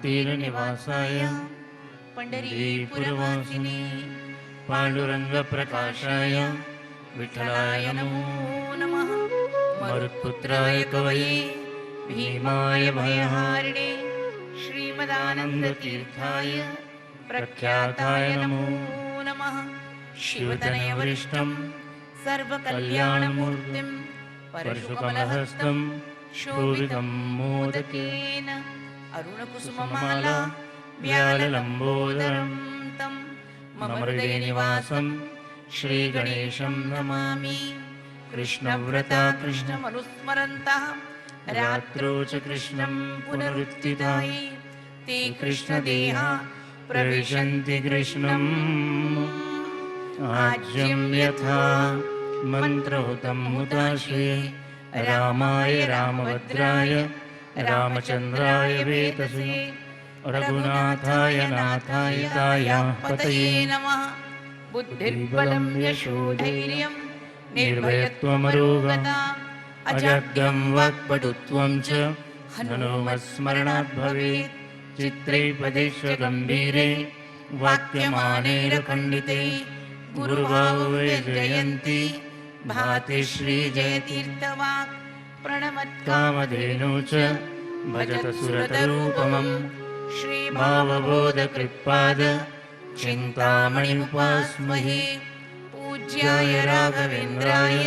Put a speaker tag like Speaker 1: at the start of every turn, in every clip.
Speaker 1: तीरनिवासाय पंढरीपुरवासिने पांडुरंगप्रकाशाय विठ्ठलाय नमो नमः। मरुत्पुत्राय कवये भीमाय भयहारिणे श्रीमदानन्दतीर्थाय प्रख्याताय नमो नमः। शिवतनयवरिष्ठं सर्वकल्याणमूर्तिं परशुकमलहस्तं शोभितं मोदकेन अरुणकुसुममाला व्याललम्बोदरं तं मम हृदयनिवासं श्रीगणेशं नमामि। कृष्णव्रता कृष्णमनुस्मरन्तः रात्रौ च कृष्णं पुनरुत्थिताय ते कृष्णदेहा प्रविशन्ति कृष्णम्। आज्यं यथा मन्त्रहुतं मुदाश्रये रामाय रामभद्राय रामचन्द्राय वेतसे रघुनाथाय नाथाय पतये नमः। बुद्धिर्बलं यशोधैर्यं निर्भयत्वमरोगता अजाड्यं वाक्पटुत्वं च हनुमत्स्मरणात् भवेत्। चित्रे पदेषु गम्भीरे वाक्यमानेरखण्डिते गुरुभावे जयन्ती भाति श्रीजयतीर्थवाक् प्रणमत्कामधेनु च भजत सुरतरूपमं श्रीभावबोधकृत्पाद चिन्तामणिमुपास्महे। पूज्याय राघवेन्द्राय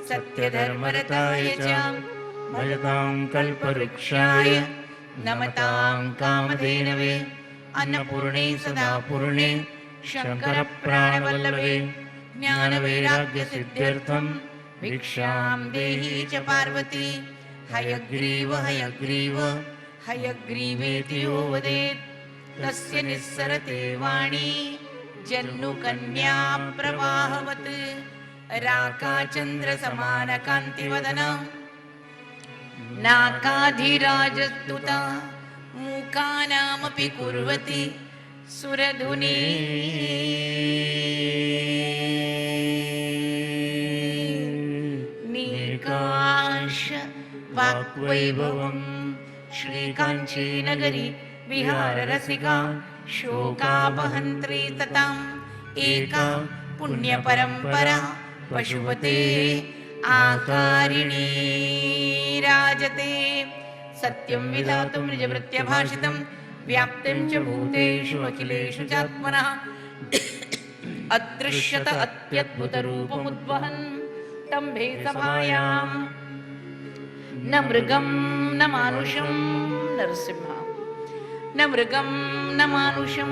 Speaker 1: सत्यधर्मरताय च भजतां कल्पवृक्षाय नमतां कामधेनवे अन्नपूर्णे सदा पूर्णे शङ्करप्राणवल्लभे ज्ञानवैराग्यसिद्ध्यर्थं भिक्षां देहि च पार्वती। हयग्रीव हयग्रीव हयग्रीवेति यो वदेत् तस्य निस्सरते वाणी जह्नुकन्या प्रवाहवत्। राकाचन्द्रसमानकान्तिवदना नाकाधिराजस्तुता मूकानामपि कुर्वती सुरधुनी। नीकाश वाक्वैभवं श्रीकाञ्चीनगरी विहाररसिका शोकापहन्त्री तताम् एका पुण्यपरम्परा पशुपतेः आकारिणी राजते। सत्यं विधातुं निजभृत्यभाषितं व्याप्तिं च भूतेषु अखिलेषु चात्मनः अदृश्यत अत्यद्भुतरूपमुद्वहन् तम्भे सभायां न मृगं न मानुषं नरसिंह न मृगं न मानुषं।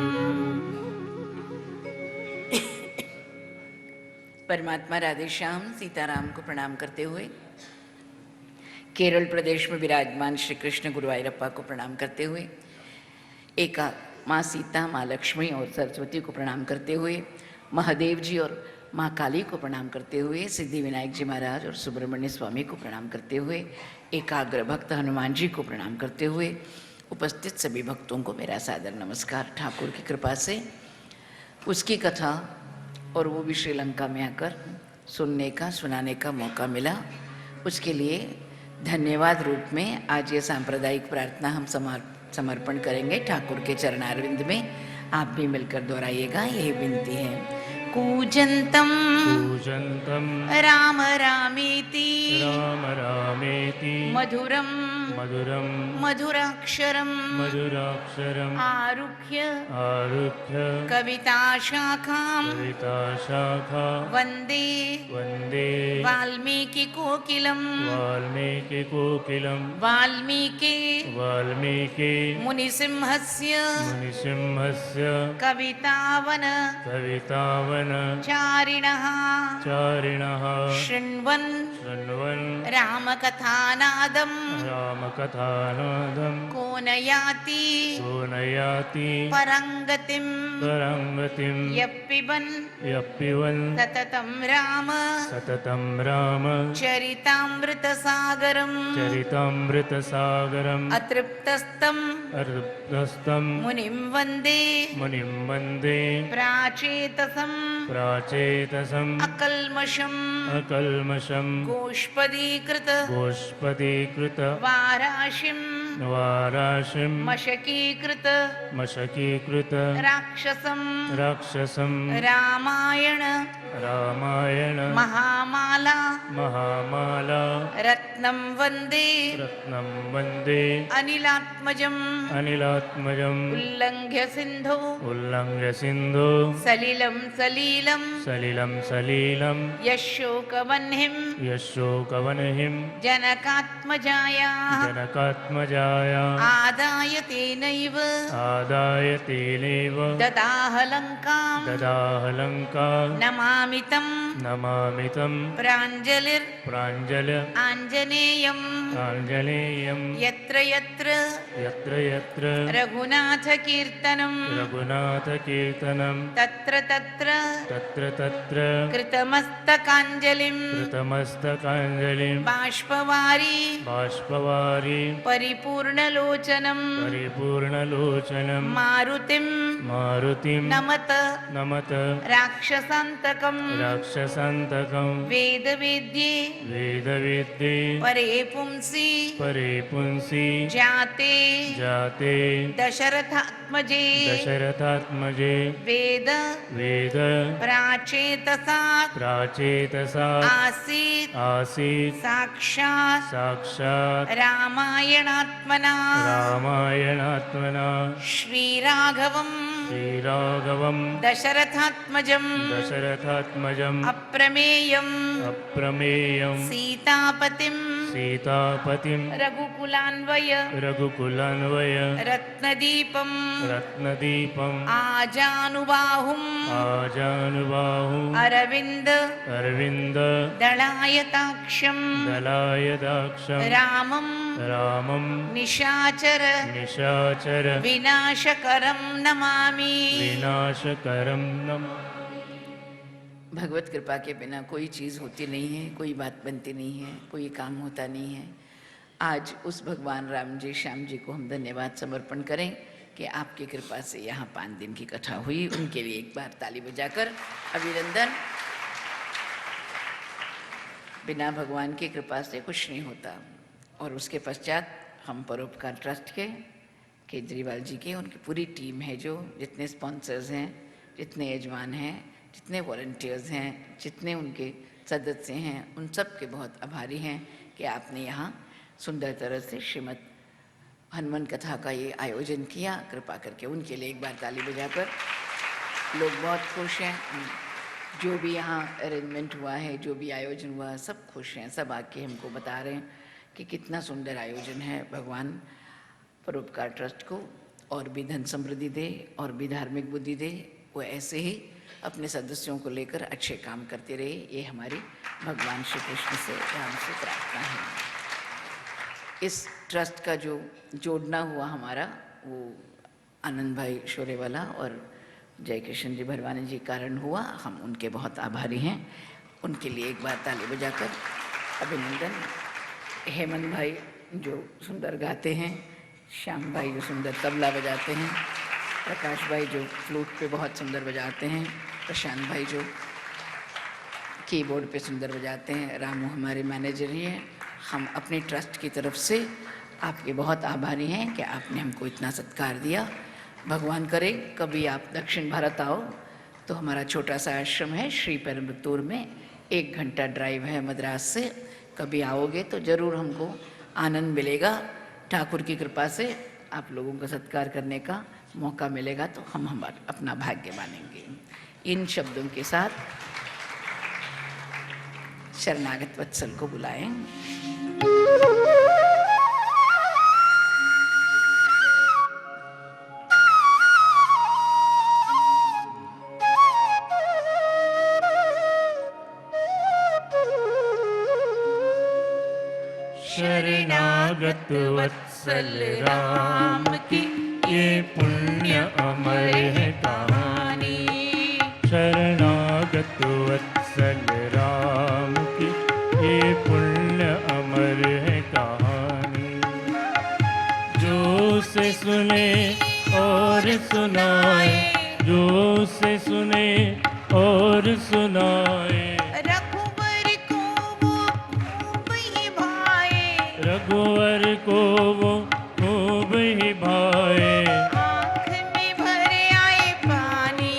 Speaker 1: परमात्मा राधेश्याम सीताराम को प्रणाम करते हुए केरल प्रदेश में विराजमान श्री कृष्ण गुरुवायूरप्पा को प्रणाम करते हुए एका माँ सीता, माँ लक्ष्मी और सरस्वती को प्रणाम करते हुए महादेव जी और माँ काली को प्रणाम करते हुए सिद्धि विनायक जी महाराज और सुब्रमण्य स्वामी को प्रणाम करते हुए एकाग्र भक्त हनुमान जी को प्रणाम करते हुए उपस्थित सभी भक्तों को मेरा सादर नमस्कार। ठाकुर की कृपा से उसकी कथा और वो भी श्रीलंका में आकर सुनने का सुनाने का मौका मिला, उसके लिए धन्यवाद रूप में आज ये सांप्रदायिक प्रार्थना हम समर्पण करेंगे ठाकुर के चरणारविंद में। आप भी मिलकर दोहराइएगा, यही विनती है। कूजन्तं राम रामेति
Speaker 2: राम रामेति
Speaker 1: मधुरं
Speaker 2: मधुरं
Speaker 1: मधुराक्षरं
Speaker 2: मधुराक्षरम्
Speaker 1: आरुह्य
Speaker 2: आरुह्य
Speaker 1: कविताशाखां वन्दे
Speaker 2: वन्दे
Speaker 1: वाल्मीकिकोकिलं वाल्मीके मुनिसिंहस्य कवितावन चारिणः शृण्वन् रामकथानादं को न याति परंगतिं यप्पिबन् सततं राम चरितामृतसागरम् अतृप्तस्तं मुनिं वन्दे प्राचेतसम् अकल्मषं गोष्पदीकृत
Speaker 2: गोष्पदीकृत
Speaker 1: वाराशिं
Speaker 2: वाराशिं
Speaker 1: मशकीकृत
Speaker 2: मशकीकृत
Speaker 1: राक्षसं
Speaker 2: राक्षसं
Speaker 1: रामायण
Speaker 2: रामायण
Speaker 1: महामाला
Speaker 2: महामाला
Speaker 1: रत्नं वन्दे
Speaker 2: रत्नं वन्दे
Speaker 1: अनिलात्मजम्
Speaker 2: अनिलात्मजम्
Speaker 1: उल्लङ्घ्य सिन्धो
Speaker 2: उल्लङ्घ्य सिन्धु
Speaker 1: सलिलं सलीलं
Speaker 2: सलिलं सलीलं
Speaker 1: यशोकवह्निं
Speaker 2: यशोकवह्निं
Speaker 1: जनकात्मजायाः
Speaker 2: जनकात्मजाया
Speaker 1: आदाय तेनैव
Speaker 2: आदाय तेनैव
Speaker 1: ददाहलङ्कां
Speaker 2: ददाहलङ्का
Speaker 1: नमामि तं
Speaker 2: नमामि तं
Speaker 1: प्राञ्जलिर् आञ्जनेयम्
Speaker 2: आञ्जनेयं
Speaker 1: यत्र यत्र
Speaker 2: यत्र यत्र
Speaker 1: रघुनाथकीर्तनं
Speaker 2: रघुनाथकीर्तनं
Speaker 1: तत्र तत्र
Speaker 2: तत्र तत्र
Speaker 1: कृतमस्तकाञ्जलिं
Speaker 2: कृतमस्तकाञ्जलिं
Speaker 1: बाष्पवारी
Speaker 2: बाष्पवारी
Speaker 1: परिपूर्णलोचनं
Speaker 2: परिपूर्णलोचनं
Speaker 1: मारुतिं
Speaker 2: मारुतिं
Speaker 1: नमत
Speaker 2: नमत
Speaker 1: राक्षसान्तकं
Speaker 2: राक्षसान्तकं
Speaker 1: वेदवेद्ये
Speaker 2: वेदवेद्ये
Speaker 1: परे पुंसि
Speaker 2: परे पुंसि
Speaker 1: जाते
Speaker 2: जाते
Speaker 1: दशरथात्मजे
Speaker 2: दशरथात्मजे
Speaker 1: वेद
Speaker 2: वेद
Speaker 1: प्राचेतसा
Speaker 2: प्राचेतसा
Speaker 1: आसीत्
Speaker 2: आसीत्
Speaker 1: साक्षात्
Speaker 2: साक्षात्
Speaker 1: रामायणात्मना
Speaker 2: रामायणात्मना
Speaker 1: श्रीराघवं
Speaker 2: श्रीराघवं
Speaker 1: दशरथात्मजं
Speaker 2: दशरथात्मजम्
Speaker 1: अप्रमेयं
Speaker 2: अप्रमेयं
Speaker 1: सीतापतिं
Speaker 2: सीतापतिं
Speaker 1: रघुकुलान्वय
Speaker 2: रघुकुलान्वय
Speaker 1: रत्नदीपं
Speaker 2: रत्नदीपम्
Speaker 1: आजानुबाहुम्
Speaker 2: आजानुबाहु
Speaker 1: अरविन्द
Speaker 2: अरविन्द
Speaker 1: दलायताक्षं
Speaker 2: दलायदाक्षं
Speaker 1: रामं
Speaker 2: रामं
Speaker 1: निशाचर
Speaker 2: निशाचर
Speaker 1: विनाशकरं नमामि।
Speaker 2: विनाशकरं नम।
Speaker 1: भगवत कृपा के बिना कोई चीज़ होती नहीं है, कोई बात बनती नहीं है, कोई काम होता नहीं है। आज उस भगवान राम जी श्याम जी को हम धन्यवाद समर्पण करें कि आपकी कृपा से यहाँ 5 दिन की कथा हुई। उनके लिए एक बार ताली बजाकर अभिनंदन। बिना भगवान की कृपा से कुछ नहीं होता। और उसके पश्चात हम परोपकार ट्रस्ट के केजरीवाल जी की उनकी पूरी टीम है, जो जितने स्पॉन्सर्स हैं, जितने यजमान हैं, जितने वॉलंटियर्स हैं, जितने उनके सदस्य हैं, उन सब के बहुत आभारी हैं कि आपने यहाँ सुंदर तरह से श्रीमद् हनुमान कथा का ये आयोजन किया। कृपा करके उनके लिए एक बार ताली बजाकर। लोग बहुत खुश हैं, जो भी यहाँ अरेंजमेंट हुआ है, जो भी आयोजन हुआ, सब खुश हैं। सब आके हमको बता रहे हैं कि कितना सुंदर आयोजन है। भगवान परोपकार ट्रस्ट को और भी धन समृद्धि दे और भी धार्मिक बुद्धि दे। वो ऐसे ही अपने सदस्यों को लेकर अच्छे काम करते रहे, ये हमारी भगवान श्री कृष्ण से राम से प्रार्थना है। इस ट्रस्ट का जो जोड़ना हुआ हमारा, वो आनंद भाई शोरे वाला और जय किशन जी भरवानी जी कारण हुआ। हम उनके बहुत आभारी हैं। उनके लिए एक बार ताली बजाकर अभिनंदन। हेमंत भाई जो सुंदर गाते हैं, श्याम भाई जो सुंदर तबला बजाते हैं, प्रकाश भाई जो फ्लूट पे बहुत सुंदर बजाते हैं, प्रशांत भाई जो कीबोर्ड पे सुंदर बजाते हैं, रामू हमारे मैनेजर ही हैं। हम अपने ट्रस्ट की तरफ से आपके बहुत आभारी हैं कि आपने हमको इतना सत्कार दिया। भगवान करे कभी आप दक्षिण भारत आओ तो हमारा छोटा सा आश्रम है श्री पेरुंबतूर में, 1 घंटा ड्राइव है मद्रास से। कभी आओगे तो ज़रूर हमको आनंद मिलेगा। ठाकुर की कृपा से आप लोगों का सत्कार करने का मौका मिलेगा तो हम अपना भाग्य मानेंगे। इन शब्दों के साथ शरणागत वत्सल को बुलाएं।
Speaker 2: शरणागत वत्सल राम की ये पुण्य अमर है कहानी। शरणागत वत्सल राम की ये पुण्य अमर है कहानी। जो से सुने और सुनाए, जो से सुने और सुनाए,
Speaker 1: रघुबर को वो खूब ही भाए।
Speaker 2: रघुवर को वो खूब ही भाए,
Speaker 1: आँख में भर आए पानी,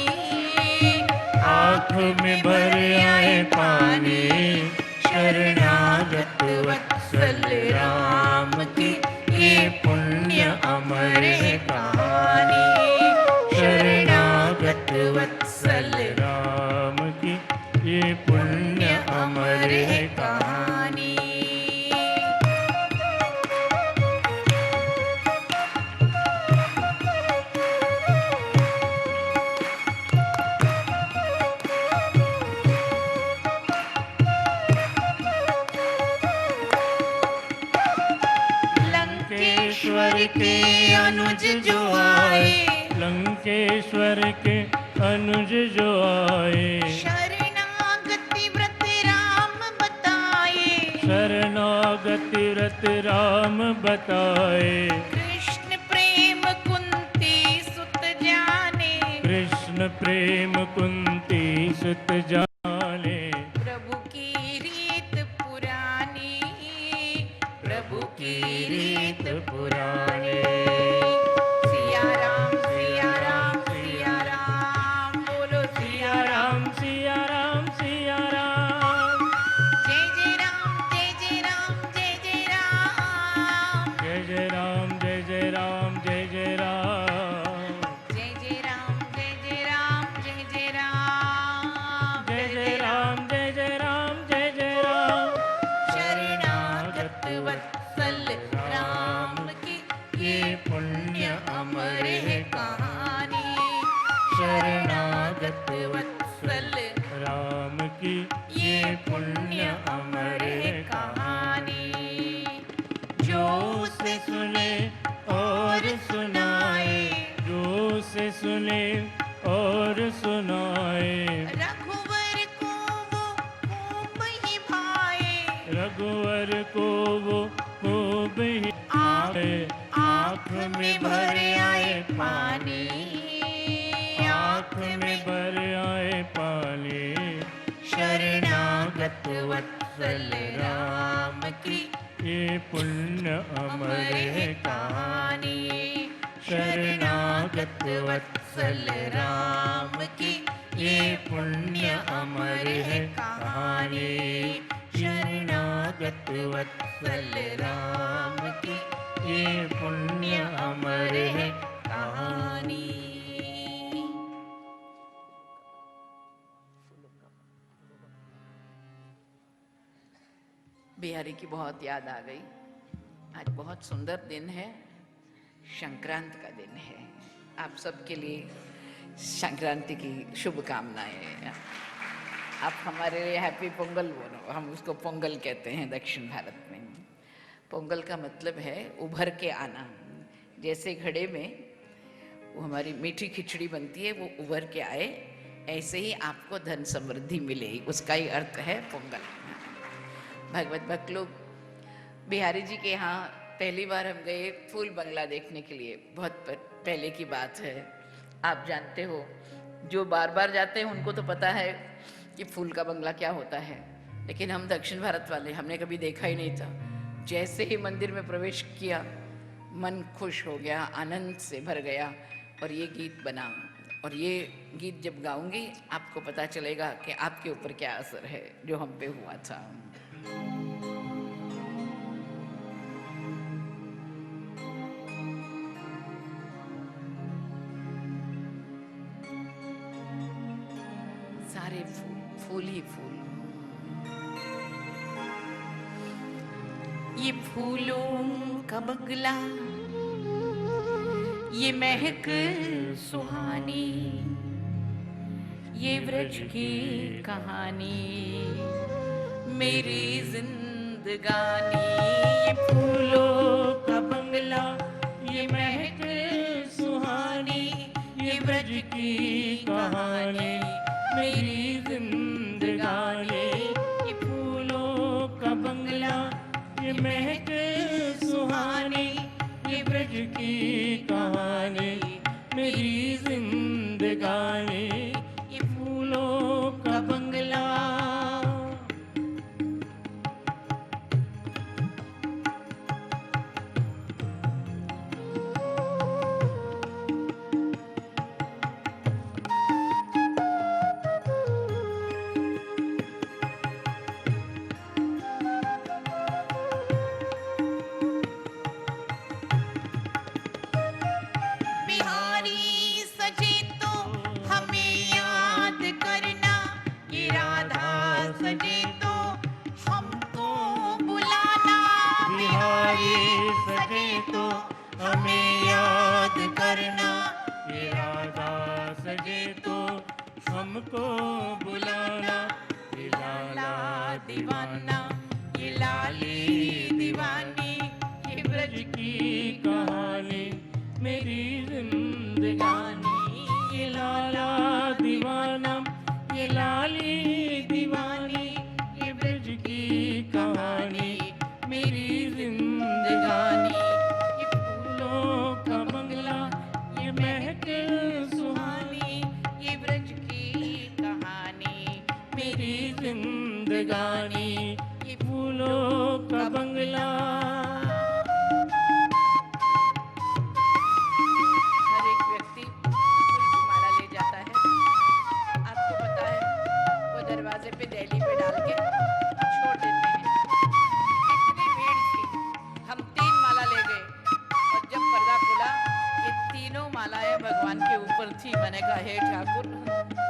Speaker 2: आँख में भर आए पानी, शरणागत वत्सल राम की ये पुण्य अमर है कहानी। शरणागत वत्सल राम की ये पुण्य अमर है कहानी।
Speaker 1: लंकेश्वर के अनुज जो आए,
Speaker 2: लंकेश्वर के अनुज जो आए,
Speaker 1: शरणागति व्रत राम बताए,
Speaker 2: शरणागति व्रत राम बताए।
Speaker 1: कृष्ण प्रेम कुंती सुत जाने,
Speaker 2: कृष्ण प्रेम कुंती सुत जाने,
Speaker 1: प्रभु की रीत पुरानी, प्रभु की रीत पुरानी। सिया राम सिया राम सिया राम, बोलो सिया राम।
Speaker 2: सिया राम सिया राम,
Speaker 1: जय जय राम जय जय राम जय जय राम,
Speaker 2: जय जय राम जय जय राम जय जय राम,
Speaker 1: जय जय राम जय जय राम जय जय राम,
Speaker 2: जय जय राम जय जय राम जय जय राम।
Speaker 1: शरणागत वत्सल राम की ये पुण्य अमर है कहानी। शरणागत वत्सल
Speaker 2: राम की
Speaker 1: ये पुण्य अमर है कहानी। जो
Speaker 2: से सुने और सुनाए, जो से सुने और सुनाए,
Speaker 1: रघुवर को वो खूब ही भाए,
Speaker 2: रघुवर को वो खूब ही आए।
Speaker 1: आँख में भर आए पानी,
Speaker 2: आँख में भर आए पानी,
Speaker 1: शरणागत वत्सल राम की
Speaker 2: ये पुण्य अमर है
Speaker 1: कहानी। शरणागत वत्सल राम की ये पुण्य अमर है कहानी। शरणागत वत्सल राम की ये पुण्य अमर है कहानी। बिहारी की बहुत याद आ गई। आज बहुत सुंदर दिन है, संक्रांत का दिन है। आप सबके लिए संक्रांति की शुभकामनाएं। आप हमारे लिए हैप्पी पोंगल बोलो, हम उसको पोंगल कहते हैं दक्षिण भारत में। पोंगल का मतलब है उभर के आना। जैसे घड़े में वो हमारी मीठी खिचड़ी बनती है, वो उभर के आए, ऐसे ही आपको धन समृद्धि मिले, उसका ही अर्थ है पोंगल। भगवत भक्त लोग बिहारी जी के यहाँ पहली बार हम गए फूल बंगला देखने के लिए। बहुत पहले की बात है। आप जानते हो, जो बार बार जाते हैं उनको तो पता है कि फूल का बंगला क्या होता है, लेकिन हम दक्षिण भारत वाले हमने कभी देखा ही नहीं था। जैसे ही मंदिर में प्रवेश किया, मन खुश हो गया, आनंद से भर गया और ये गीत बना। और ये गीत जब गाऊंगी आपको पता चलेगा कि आपके ऊपर क्या असर है जो हम पे हुआ था। सारे फूल फूल ही फूल। ये फूलों का बंगला, ये महक सुहानी, ये ब्रज की कहानी, मेरी जिंदगानी। ये फूलों का बंगला, ये महक सुहानी, ये ब्रज की कहानी, मेरी जिंदगानी। ये फूलों का बंगला, ये महक सुहानी, ये ब्रज की कहानी, मेरी जिंदगानी। ये फूलों का बंगला।
Speaker 2: तो हमें याद करना, ये राधा सजे तो हमको बुलाना। ये लाला दीवाना, ये लाली दीवानी, ये ब्रज की कहानी मेरी जिंदगानी। ये लाला दीवाना, ये लाली दीवानी, ये ब्रज की कहानी मेरी जिंदगानी। ये फूलों का बंगला, ये महक सुहानी, ये ब्रज की कहानी मेरी जिंदगानी। ये फूलों का बंगला।
Speaker 1: हर एक व्यक्ति फूल की माला ले जाता है। आपको पता है, वो दरवाजे पे दहली पे डाल के छोड़ देते हैं। इतनी भीड़ थी, हम 3 माला ले गए और जब पर्दा खुला, ये तीनों मालाएं भगवान के ऊपर थी। मैंने कहा, हे ठाकुर,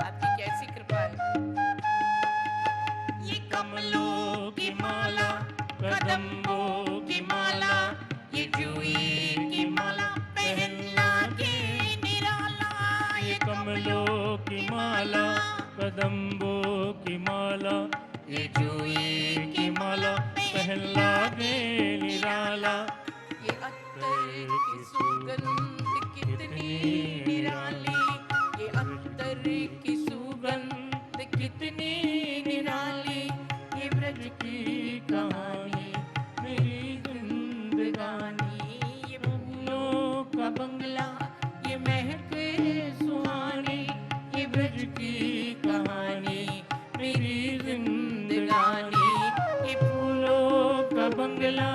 Speaker 1: आपकी कैसी कृपा है।
Speaker 2: ये कमलों की माला, कदम्बों की माला, ये जूही की माला पहनना के निराला। ये कमलों की माला, कदम्बों की माला, ये जूही की माला पहनना के निराला।
Speaker 1: ये अत्तर की सुगंध कितनी निराली, ये अत्तर की सुगंध कितनी निराली। ये ब्रज की कहानी मेरी जिंदगानी। ये फूलों का बंगला, ये महक सुहानी, ये ब्रज की कहानी मेरी जिंदगानी। ये फूलों का बंगला।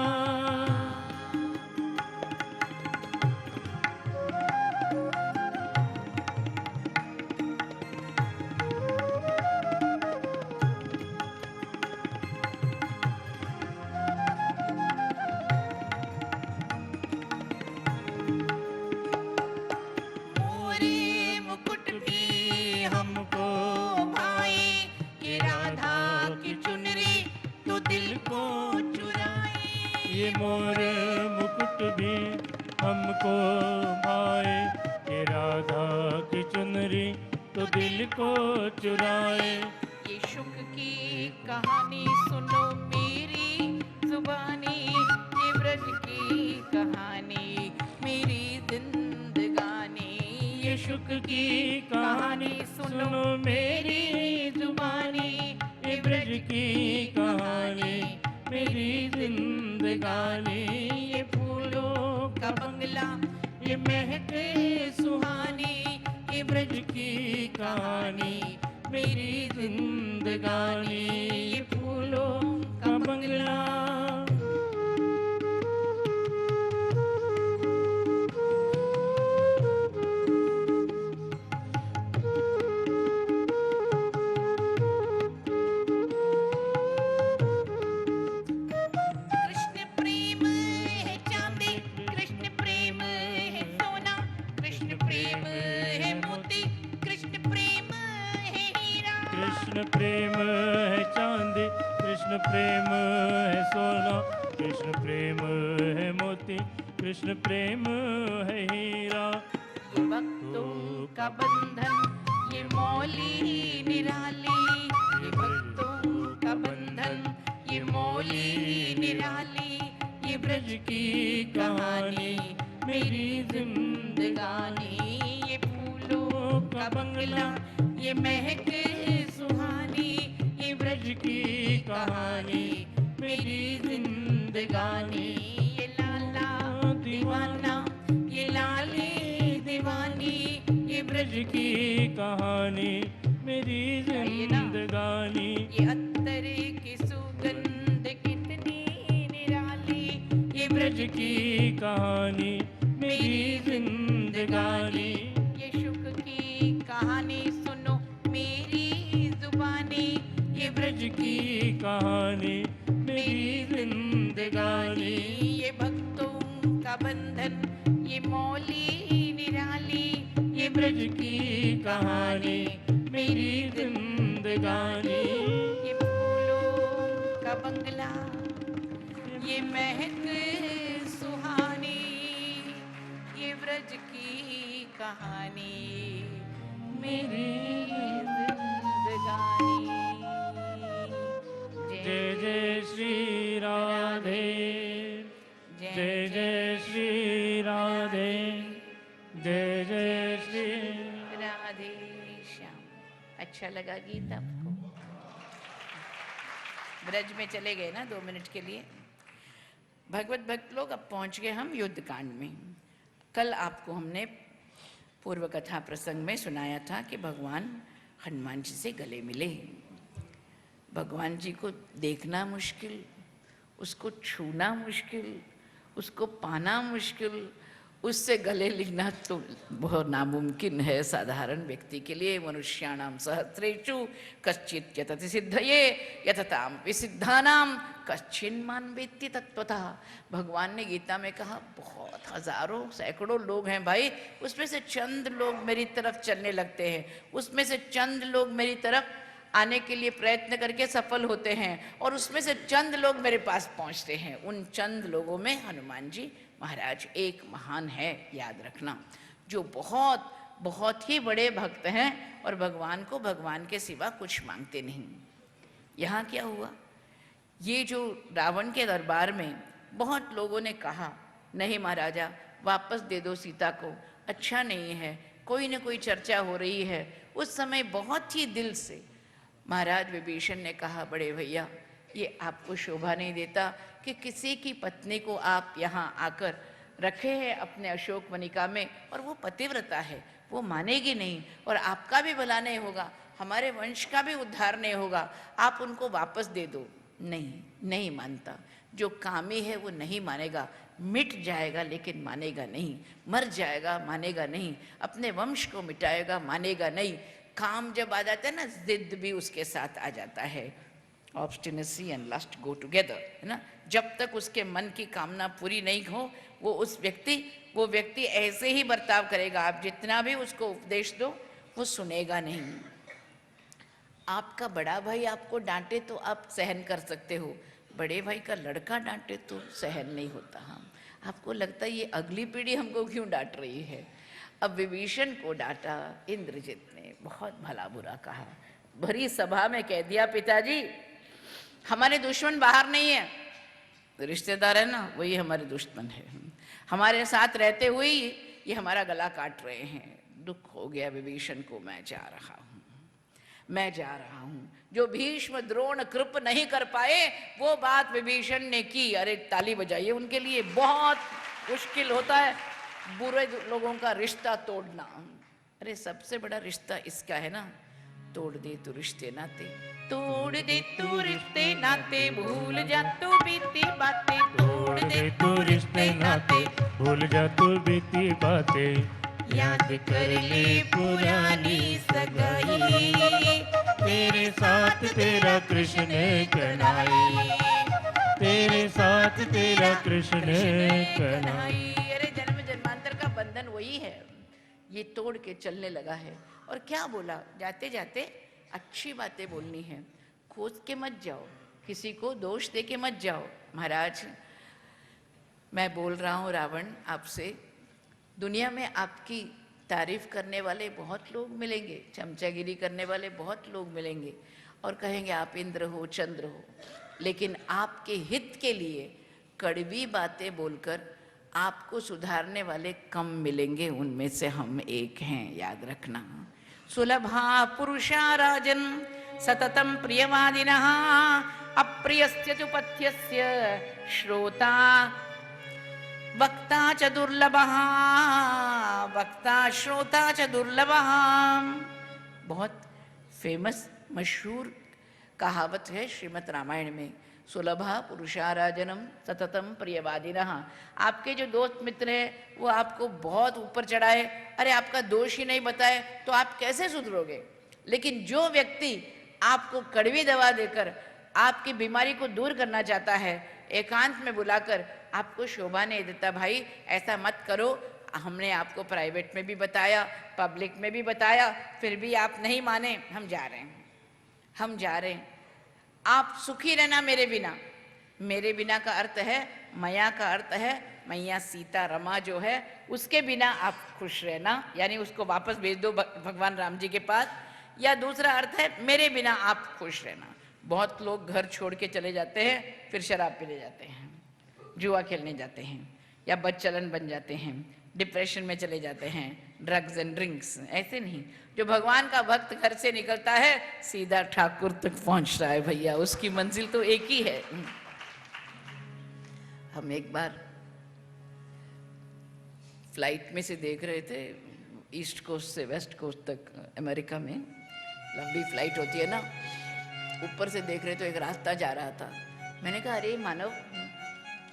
Speaker 1: मोरे मुकुट भी हमको भाए, ये राधा की चुनरी तो दिल को चुराए।
Speaker 2: ये मोर मुकुट भी हमको भाए, ये राधा की चुनरी तो दिल को चुराए।
Speaker 1: ये शुक की कहानी सुनो मेरी जुबानी, ये ब्रज की कहानी मेरी जिंदगानी।
Speaker 2: ये शुक की कहानी सुनो मेरी जुबानी, ये ब्रज की कहानी मेरी जिंदगानी।
Speaker 1: ये फूलों का बंगला,
Speaker 2: ये महक सुहानी, ये ब्रज की कहानी मेरी जिंदगानी। ये फूलों का बंगला।
Speaker 1: कृष्ण प्रेम है चांदी, कृष्ण प्रेम है सोना, कृष्ण प्रेम है मोती, कृष्ण प्रेम है हीरा।
Speaker 2: कृष्ण प्रेम है चांदी, कृष्ण प्रेम है सोना, कृष्ण प्रेम है मोती, कृष्ण प्रेम है हीरा।
Speaker 1: ये भक्तों का बंधन, ये मौली निराली, ये भक्तों का बंधन, ये मौली निराली। ये ब्रज की कहानी मेरी जिंदगानी। ये फूलों का बंगला, ये महक सुहानी, ये ब्रज की कहानी मेरी जिंदगानी। ये लाला दीवाना, ये लाली दीवानी, ये
Speaker 2: ब्रज की कहानी मेरी जिंदगानी।
Speaker 1: ये अत्तर की सुगंध कितनी निराली, ये
Speaker 2: ब्रज की कहानी मेरी जिंदगानी।
Speaker 1: ये शुक की कहानी सुनो मेरी जुबानी, ये
Speaker 2: ब्रज की कहानी मेरी जिंदगानी।
Speaker 1: ये भक्तों का बंधन, ये मौली निराली,
Speaker 2: ये ब्रज की कहानी मेरी जिंदगानी।
Speaker 1: ये फूलों का बंगला, ये महक सुहानी, कहानी मेरी जिंदगानी।
Speaker 2: जय जय श्री राधे, जय जय श्री राधे, जय जय श्री
Speaker 1: राधे श्याम। अच्छा लगा गीत आपको? ब्रज में चले गए ना 2 मिनट के लिए। भगवत भक्त लोग, अब पहुंच गए हम युद्ध कांड में। कल आपको हमने पूर्व कथा प्रसंग में सुनाया था कि भगवान हनुमान जी से गले मिले। भगवान जी को देखना मुश्किल, उसको छूना मुश्किल, उसको पाना मुश्किल, उससे गले लिखना तो बहुत नामुमकिन है साधारण व्यक्ति के लिए। मनुष्याणाम सहस्रेषु कश्चित् यतति सिद्धये यतताम विसिद्धानाम कश्चिन्मान् वेत्ति तत्त्वतः। भगवान ने गीता में कहा बहुत हजारों सैकड़ों लोग हैं भाई, उसमें से चंद लोग मेरी तरफ चलने लगते हैं, उसमें से चंद लोग मेरी तरफ आने के लिए प्रयत्न करके सफल होते हैं, और उसमें से चंद लोग मेरे पास पहुंचते हैं। उन चंद लोगों में हनुमान जी महाराज एक महान है, याद रखना, जो बहुत बहुत ही बड़े भक्त हैं और भगवान को भगवान के सिवा कुछ मांगते नहीं। यहाँ क्या हुआ, ये जो रावण के दरबार में बहुत लोगों ने कहा नहीं महाराजा वापस दे दो सीता को, अच्छा नहीं है, कोई न कोई चर्चा हो रही है। उस समय बहुत ही दिल से महाराज विभीषण ने कहा बड़े भैया ये आपको शोभा नहीं देता कि किसी की पत्नी को आप यहाँ आकर रखे हैं अपने अशोक वनिका में, और वो पतिव्रता है, वो मानेगी नहीं, और आपका भी भला नहीं होगा, हमारे वंश का भी उद्धार नहीं होगा, आप उनको वापस दे दो। नहीं, नहीं मानता। जो कामी है वो नहीं मानेगा, मिट जाएगा लेकिन मानेगा नहीं, मर जाएगा मानेगा नहीं, अपने वंश को मिटाएगा मानेगा नहीं। काम जब आ जाता है ना, जिद भी उसके साथ आ जाता है। Obstinacy and lust go together, है ना। जब तक उसके मन की कामना पूरी नहीं हो वो व्यक्ति ऐसे ही बर्ताव करेगा। आप जितना भी उसको उपदेश दो वो सुनेगा नहीं। आपका बड़ा भाई आपको डांटे तो आप सहन कर सकते हो, बड़े भाई का लड़का डांटे तो सहन नहीं होता। हम आपको लगता है ये अगली पीढ़ी हमको क्यों डांट रही है। अब विभीषण को डांटा इंद्रजित ने, बहुत भला बुरा कहा, भरी सभा में कह दिया पिताजी हमारे दुश्मन बाहर नहीं है, रिश्तेदार है ना वही हमारे दुश्मन है, हमारे साथ रहते हुए ये हमारा गला काट रहे हैं। दुख हो गया विभीषण को, मैं जा रहा हूँ। जो भीष्म द्रोण कृप नहीं कर पाए वो बात विभीषण ने की। अरे ताली बजाइए उनके लिए। बहुत मुश्किल होता है बुरे लोगों का रिश्ता तोड़ना। अरे सबसे बड़ा रिश्ता इसका है ना, तोड़ दे तू रिश्ते नाते, तोड़ दे तू रिश्ते नाते, भूल जा तू बीती बातें, तोड़ दे तू रिश्ते नाते,
Speaker 2: भूल जा तू बीती बातें,
Speaker 1: याद कर ले पुरानी सगाई,
Speaker 2: तेरे साथ तेरा कृष्ण ने कनाई, तेरे साथ तेरा कृष्ण ने कनाई।
Speaker 1: अरे जन्म जन्मांतर का बंधन वही है, ये तोड़ के चलने लगा है। और क्या बोला, जाते जाते अच्छी बातें बोलनी है, खोज के मत जाओ, किसी को दोष दे के मत जाओ। महाराज मैं बोल रहा हूँ रावण आपसे, दुनिया में आपकी तारीफ करने वाले बहुत लोग मिलेंगे, चमचागिरी करने वाले बहुत लोग मिलेंगे और कहेंगे आप इंद्र हो चंद्र हो, लेकिन आपके हित के लिए कड़वी बातें बोलकर आपको सुधारने वाले कम मिलेंगे, उनमें से हम एक हैं, याद रखना। सुलभा पुरुषा राजन सततम प्रियवादिनः, अप्रियस्य च पथ्यस्य श्रोता वक्ता च दुर्लभः, वक्ता श्रोता च दुर्लभः। बहुत फेमस मशहूर कहावत है श्रीमद् रामायण में, सुलभा पुरुषाराजनम सततम प्रियवादिनः। आपके जो दोस्त मित्र हैं वो आपको बहुत ऊपर चढ़ाए, अरे आपका दोष ही नहीं बताए तो आप कैसे सुधरोगे। लेकिन जो व्यक्ति आपको कड़वी दवा देकर आपकी बीमारी को दूर करना चाहता है, एकांत में बुलाकर आपको शोभा नहीं देता, भाई ऐसा मत करो, हमने आपको प्राइवेट में भी बताया, पब्लिक में भी बताया, फिर भी आप नहीं माने, हम जा रहे हैं, आप सुखी रहना मेरे बिना। मेरे बिना का अर्थ है, मया का अर्थ है मैया सीता रमा जो है उसके बिना आप खुश रहना, यानी उसको वापस भेज दो भगवान राम जी के पास, या दूसरा अर्थ है मेरे बिना आप खुश रहना। बहुत लोग घर छोड़ के चले जाते हैं, फिर शराब पीने जाते हैं, जुआ खेलने जाते हैं, या बदचलन बन जाते हैं, डिप्रेशन में चले जाते हैं, ड्रग्स एंड ड्रिंक्स। ऐसे नहीं, जो भगवान का भक्त घर से निकलता है सीधा ठाकुर तक पहुंचता है भैया, उसकी मंजिल तो एक ही है। हम एक बार फ्लाइट में से देख रहे थे, ईस्ट कोस्ट से वेस्ट कोस्ट तक अमेरिका में लंबी फ्लाइट होती है ना, ऊपर से देख रहे तो एक रास्ता जा रहा था। मैंने कहा अरे मानव,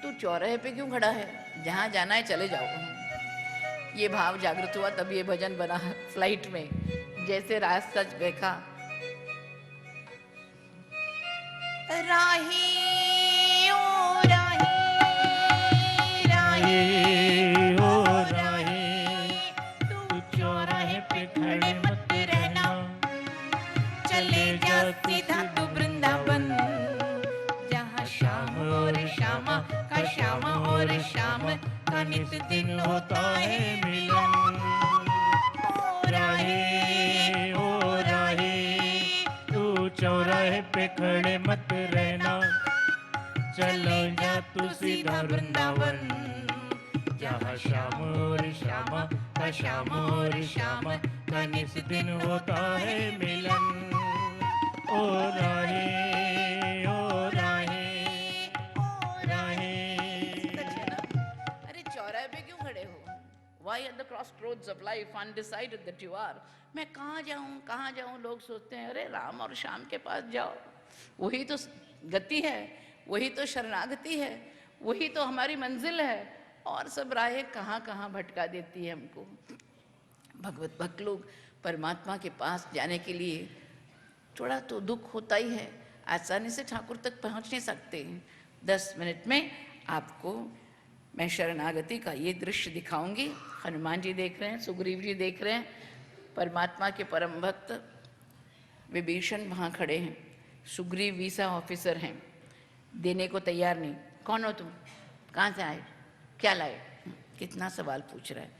Speaker 1: तू चौराहे पे क्यों खड़ा है, जहाँ जाना है चले जाओ। ये भाव जागृत हुआ, तब ये भजन बना फ्लाइट में। जैसे रास्ता देखा, राही ओ राही, राही ओ राही, तू चौराहे पे खड़े मत रहना, चले जा सीधा तू वृंदावन, जहाँ श्याम और श्यामा का, श्याम और श्याम का नित दिन होता है मिलन।
Speaker 2: ओ राही, तू चौराहे पे खड़े मत रहना, चलो जा तू सीधा वृंदावन, जहाँ श्याम और श्यामा का, श्याम और श्याम का नित दिन होता है मिलन। ओ राही, ओ राही, ओ राही।
Speaker 1: अरे चौराहे पे क्यों खड़े हो? Why at the crossroads of life undecided that you are? मैं कहाँ जाऊँ? लोग सोचते हैं अरे राम और श्याम के पास जाओ, वही तो गति है, वही तो शरणागति है, वही तो हमारी मंजिल है, और सब राहें कहाँ कहाँ भटका देती है हमको। भगवत भक्त लोग परमात्मा के पास जाने के लिए थोड़ा तो दुख होता ही है, आसानी से ठाकुर तक पहुँच नहीं सकते। 10 मिनट में आपको मैं शरणागति का ये दृश्य दिखाऊंगी। हनुमान जी देख रहे हैं, सुग्रीव जी देख रहे हैं, परमात्मा के परम भक्त विभीषण वहाँ खड़े हैं। सुग्रीव वीसा ऑफिसर हैं, देने को तैयार नहीं। कौन हो तुम, कहाँ से आए, क्या लाए, कितना सवाल पूछ रहा है।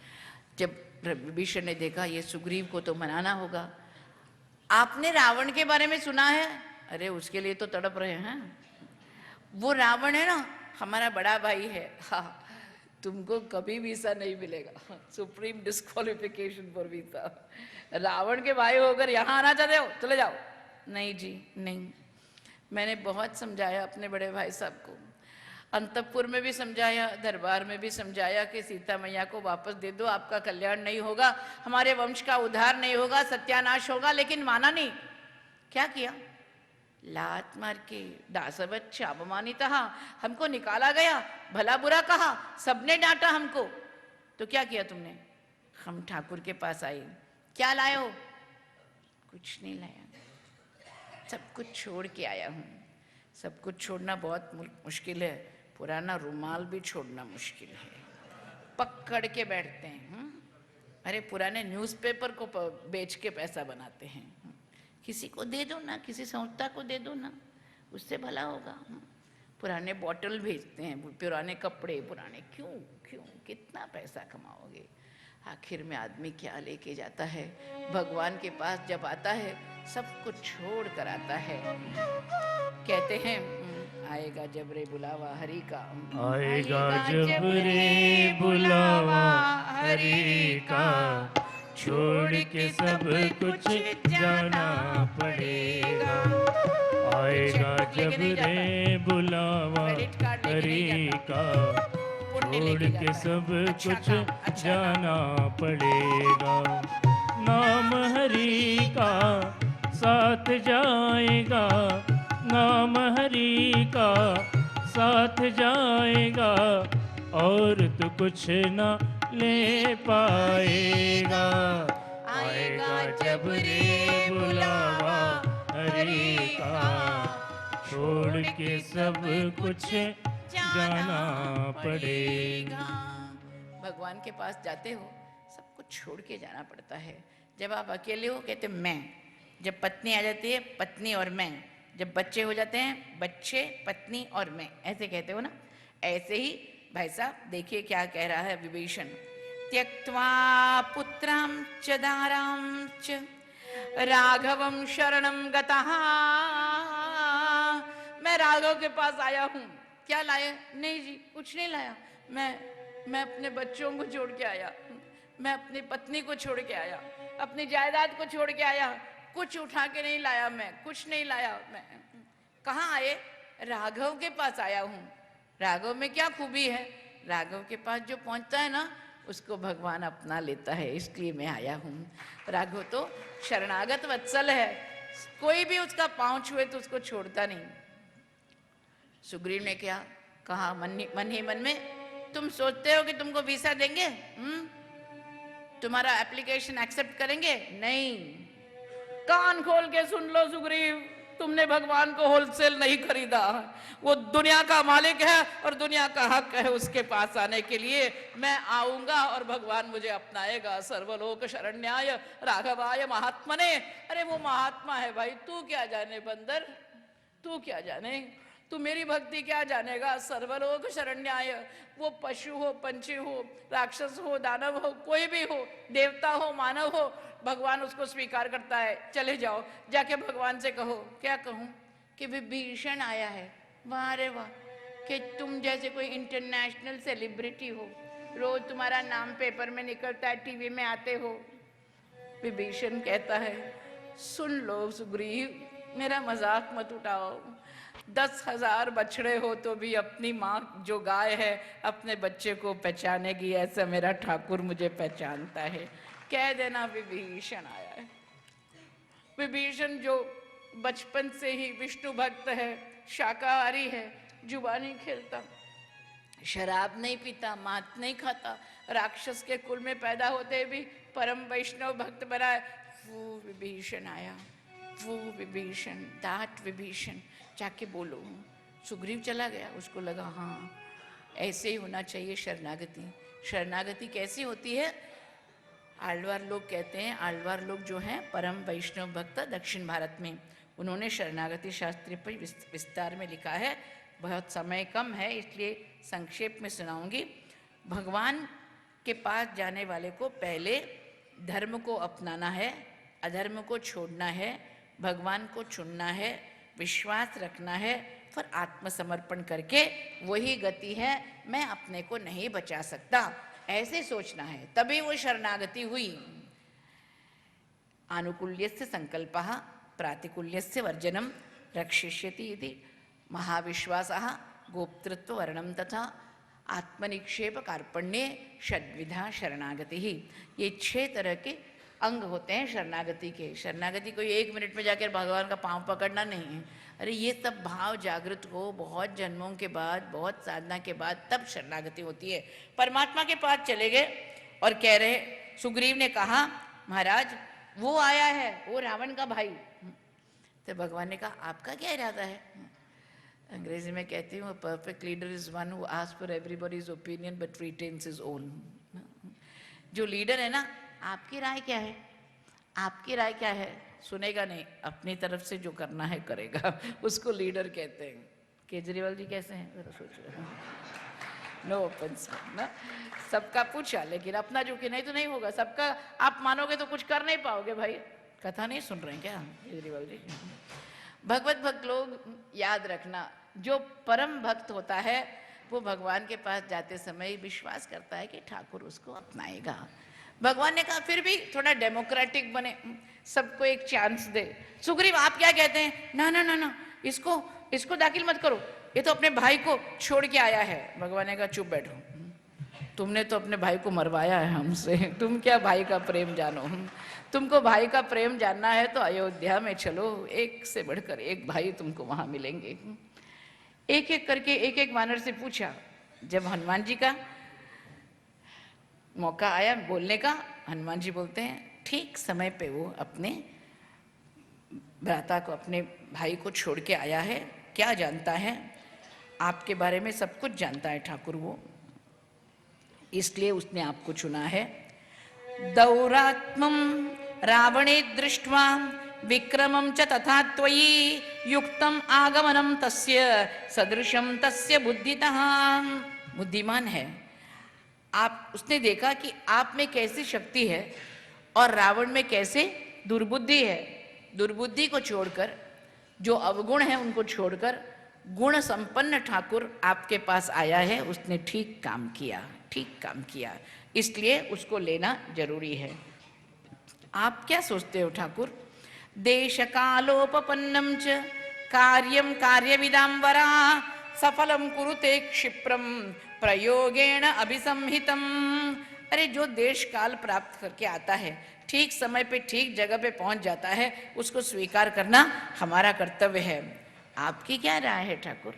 Speaker 1: जब विभीषण ने देखा ये सुग्रीव को तो मनाना होगा, आपने रावण के बारे में सुना है? अरे उसके लिए तो तड़प रहे हैं, वो रावण है ना, हमारा बड़ा भाई है। हाँ, तुमको कभी वीसा नहीं मिलेगा, supreme disqualification for visa. Ravan के भाई होकर यहाँ आना चाहते हो, चले जाओ। नहीं जी नहीं, मैंने बहुत समझाया अपने बड़े भाई साहब को, अंतपुर में भी समझाया, दरबार में भी समझाया कि सीता मैया को वापस दे दो, आपका कल्याण नहीं होगा, हमारे वंश का उद्धार नहीं होगा, सत्यानाश होगा, लेकिन माना नहीं। क्या किया? लात मार के दासवच्च अपमानिता, हमको निकाला गया, भला बुरा कहा, सबने डांटा हमको। तो क्या किया तुमने? हम ठाकुर के पास आए, क्या लाए हो? कुछ नहीं लाया, सब कुछ छोड़ के आया हूँ। सब कुछ छोड़ना बहुत मुश्किल है, पुराना रुमाल भी छोड़ना मुश्किल है, पकड़ के बैठते हैं। अरे पुराने न्यूज़पेपर को बेच के पैसा बनाते हैं, किसी को दे दो ना, किसी संस्था को दे दो ना, उससे भला होगा। पुराने बॉटल भेजते हैं, पुराने कपड़े, पुराने क्यों क्यों, कितना पैसा कमाओगे? आखिर में आदमी क्या लेके जाता है? भगवान के पास जब आता है सब कुछ छोड़ कर आता है। कहते हैं आएगा जब रे बुलावा हरि का,
Speaker 2: आएगा जब रे बुलावा हरि का, छोड़ के सब कुछ जाना पड़ेगा। आएगा जब रे बुलावा हरि का, छोड़ के सब कुछ जाना पड़ेगा। नाम हरि का साथ जाएगा, नाम हरि का साथ जाएगा, और तो कुछ ना ले पाएगा। आएगा जब रे बुलावा हरि का, छोड़ के सब कुछ जाना पड़ेगा।
Speaker 1: भगवान के पास जाते हो सब कुछ छोड़ के जाना पड़ता है। जब आप अकेले हो कहते मैं, जब पत्नी आ जाती है पत्नी और मैं, जब बच्चे हो जाते हैं बच्चे, पत्नी और मैं, ऐसे कहते हो ना। ऐसे ही भाई साहब देखिए क्या कह रहा है विभीषण। त्यक्त्वा पुत्रां च दारां च राघवं शरणं गतः। मैं राघव के पास आया हूँ। क्या लाया? नहीं जी कुछ नहीं लाया। मैं अपने बच्चों को छोड़ के आया, मैं अपनी पत्नी को छोड़ के आया, अपनी जायदाद को छोड़ के आया, कुछ उठा के नहीं लाया, मैं कुछ नहीं लाया। मैं कहाँ आए? राघव के पास आया हूँ। राघव में क्या खूबी है? राघव के पास जो पहुंचता है ना उसको भगवान अपना लेता है, इसलिए मैं आया हूँ। राघव तो शरणागत वत्सल है, कोई भी उसका पांव छुए तो उसको छोड़ता नहीं। सुग्रीव ने क्या कहा मन ही मन में, तुम सोचते हो कि तुमको वीसा देंगे? तुम्हारा एप्लीकेशन एक्सेप्ट करेंगे? नहीं। कान खोल के सुन लो सुग्रीव, तुमने भगवान को होलसेल नहीं खरीदा। वो दुनिया का मालिक है और दुनिया का हक है उसके पास आने के लिए। मैं आऊंगा और भगवान मुझे अपनाएगा। सर्वलोक शरण्याय राघवाय महात्मने। अरे वो महात्मा है भाई, तू क्या जाने बंदर, तू क्या जाने, तू मेरी भक्ति क्या जानेगा। सर्वलोक शरण्याय, वो पशु हो, पंछी हो, राक्षस हो, दानव हो, कोई भी हो, देवता हो, मानव हो, भगवान उसको स्वीकार करता है। चले जाओ, जाके भगवान से कहो। क्या कहूँ? कि विभीषण आया है। वाह रे वाह, कि तुम जैसे कोई इंटरनेशनल सेलिब्रिटी हो, रोज तुम्हारा नाम पेपर में निकलता है, टीवी में आते हो। विभीषण कहता है, सुन लो सुग्रीव, मेरा मजाक मत उठाओ। 10,000 बछड़े हो तो भी अपनी माँ जो गाय है अपने बच्चे को पहचानेगी, ऐसा मेरा ठाकुर मुझे पहचानता है। कह देना विभीषण आया है। विभीषण जो बचपन से ही विष्णु भक्त है, शाकाहारी है, जुबानी खेलता, शराब नहीं पीता, मांस नहीं खाता, राक्षस के कुल में पैदा होते भी परम वैष्णव भक्त बना है, वो विभीषण आया। वो विभीषण, दैट विभीषण, जाके बोलो। सुग्रीव चला गया, उसको लगा हाँ ऐसे ही होना चाहिए शरणागति। शरणागति कैसी होती है? आल्वार लोग कहते हैं, आल्वार लोग जो हैं परम वैष्णव भक्त दक्षिण भारत में, उन्होंने शरणागति शास्त्र पर विस्तार में लिखा है। बहुत समय कम है इसलिए संक्षेप में सुनाऊंगी। भगवान के पास जाने वाले को पहले धर्म को अपनाना है, अधर्म को छोड़ना है, भगवान को चुनना है, विश्वास रखना है, फिर आत्मसमर्पण करके वही गति है, मैं अपने को नहीं बचा सकता, ऐसे सोचना है, तभी वो शरणागति हुई। आनुकूल्यस्य संकल्पः प्रातिकूल्यस्य वर्जनम रक्षिष्यति इति महाविश्वासः गोप्तृत्व वर्णम तथा आत्मनिक्षेप कार्पण्ये षड्विधा शरणागति ही। ये 6 तरह के अंग होते हैं शरणागति के। शरणागति कोई 1 मिनट में जाकर भगवान का पांव पकड़ना नहीं है। अरे ये सब भाव जागृत हो, बहुत जन्मों के बाद, बहुत साधना के बाद तब शरणागति होती है। परमात्मा के पास चले गए और कह रहे, सुग्रीव ने कहा महाराज वो आया है, वो रावण का भाई। तो भगवान ने कहा आपका क्या इरादा है? अंग्रेजी में कहती हूँ, perfect leader is one who asks for everybody's opinion but retains his own. जो लीडर है ना, आपकी राय क्या है, आपकी राय क्या है, सुनेगा नहीं, अपनी तरफ से जो करना है करेगा, उसको लीडर कहते हैं। केजरीवाल जी कैसे हैं जरा सोचो। नो ऑफेंस ना, सबका पूछा लेकिन अपना जो कि नहीं तो नहीं होगा। सबका आप मानोगे तो कुछ कर नहीं पाओगे भाई। कथा नहीं सुन रहे हैं क्या केजरीवाल जी? भगवत भक्त लोग याद रखना, जो परम भक्त होता है वो भगवान के पास जाते समय विश्वास करता है कि ठाकुर उसको अपनाएगा। भगवान ने कहा फिर भी थोड़ा डेमोक्रेटिक बने, सबको एक चांस दे। सुग्रीव आप क्या कहते हैं? ना ना ना ना, इसको दाखिल मत करो, ये तो अपने भाई को छोड़ के आया है। भगवान ने कहा चुप बैठो, तुमने तो अपने भाई को मरवाया है हमसे, तुम क्या भाई का प्रेम जानो। तुमको भाई का प्रेम जानना है तो अयोध्या में चलो, एक से बढ़कर एक भाई तुमको वहां मिलेंगे। एक एक करके एक एक वानर से पूछा। जब हनुमान जी का मौका आया बोलने का, हनुमान जी बोलते हैं ठीक समय पे वो अपने भ्राता को, अपने भाई को छोड़ के आया है। क्या जानता है? आपके बारे में सब कुछ जानता है ठाकुर वो, इसलिए उसने आपको चुना है। दौरात्मम रावणे दृष्ट्वा विक्रमं च तथा त्वयि युक्तम आगमनम तस्य सदृशम तस्य बुद्धितः। बुद्धिमान है। आप उसने देखा कि आप में कैसी शक्ति है और रावण में कैसे दुर्बुद्धि है। दुर्बुद्धि को छोड़कर, जो अवगुण है उनको छोड़कर गुण संपन्न ठाकुर आपके पास आया है। उसने ठीक काम किया, ठीक काम किया, इसलिए उसको लेना जरूरी है। आप क्या सोचते हो ठाकुर? देश कालोपपन्नम च कार्यम कार्यविदाम्बरा सफलम कुरुते क्षिप्रम प्रयोगेण अभिसंहितम। अरे जो देश काल प्राप्त करके आता है, ठीक समय पे ठीक जगह पे पहुंच जाता है, उसको स्वीकार करना हमारा कर्तव्य है। आपकी क्या राय है ठाकुर?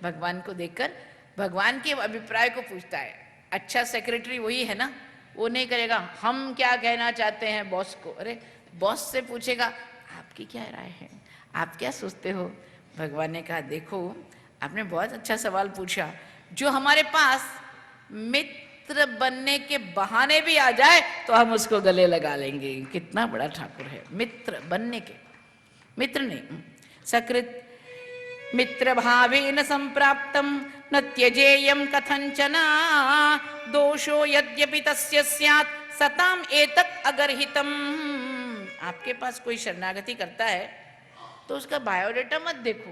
Speaker 1: भगवान को देखकर भगवान के अभिप्राय को पूछता है। अच्छा सेक्रेटरी वही है ना, वो नहीं करेगा हम क्या कहना चाहते हैं बॉस को। अरे बॉस से पूछेगा आपकी क्या राय है, आप क्या सोचते हो? भगवान ने कहा देखो आपने बहुत अच्छा सवाल पूछा। जो हमारे पास मित्र बनने के बहाने भी आ जाए तो हम उसको गले लगा लेंगे। कितना बड़ा ठाकुर है। मित्र बनने के, मित्र नहीं, सकृत मित्र भावेन संप्राप्तम न त्यजेयम कथंचना दोषो यद्यपि तस्य स्यात् सताम एतत् अगर्हितम। आपके पास कोई शरणागति करता है तो उसका बायोडेटा मत देखो,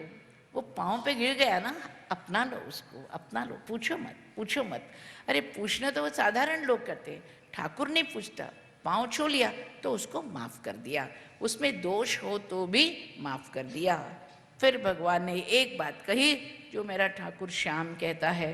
Speaker 1: वो पाँव पे गिर गया ना, अपना लो उसको, अपना लो, पूछो मत, पूछो मत। अरे पूछना तो वो साधारण लोग करते हैं, ठाकुर नहीं पूछता। पाँव छू लिया तो उसको माफ कर दिया, उसमें दोष हो तो भी माफ कर दिया। फिर भगवान ने एक बात कही जो मेरा ठाकुर श्याम कहता है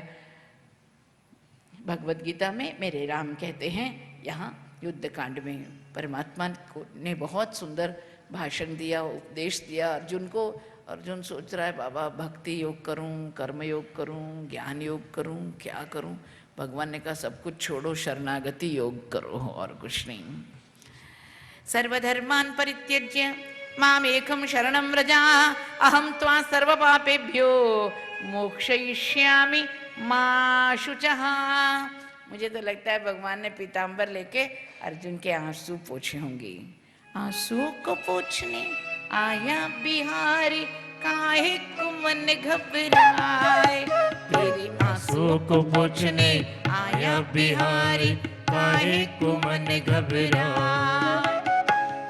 Speaker 1: भगवत गीता में, मेरे राम कहते हैं यहाँ युद्ध कांड में। परमात्मा को ने बहुत सुंदर भाषण दिया, उपदेश दिया अर्जुन को। अर्जुन सोच रहा है बाबा भक्ति योग करूं, कर्म योग करूं, ज्ञान योग करूं, क्या करूं? भगवान ने कहा सब कुछ छोड़ो, शरणागति योग करो और कुछ नहीं। सर्वधर्मान् परित्यज्य माम एकम शरणं व्रजा अहम त्वा सर्व पापेभ्यो मोक्षयिष्यामि मा शुचः। मुझे तो लगता है भगवान ने पीताम्बर लेके अर्जुन के आंसू पोछे होंगे। आंसू को पोछने आया बिहारी काहे को मन घबराए। तेरे आंसू को पोछने आया बिहारी काहे को मन घबराए।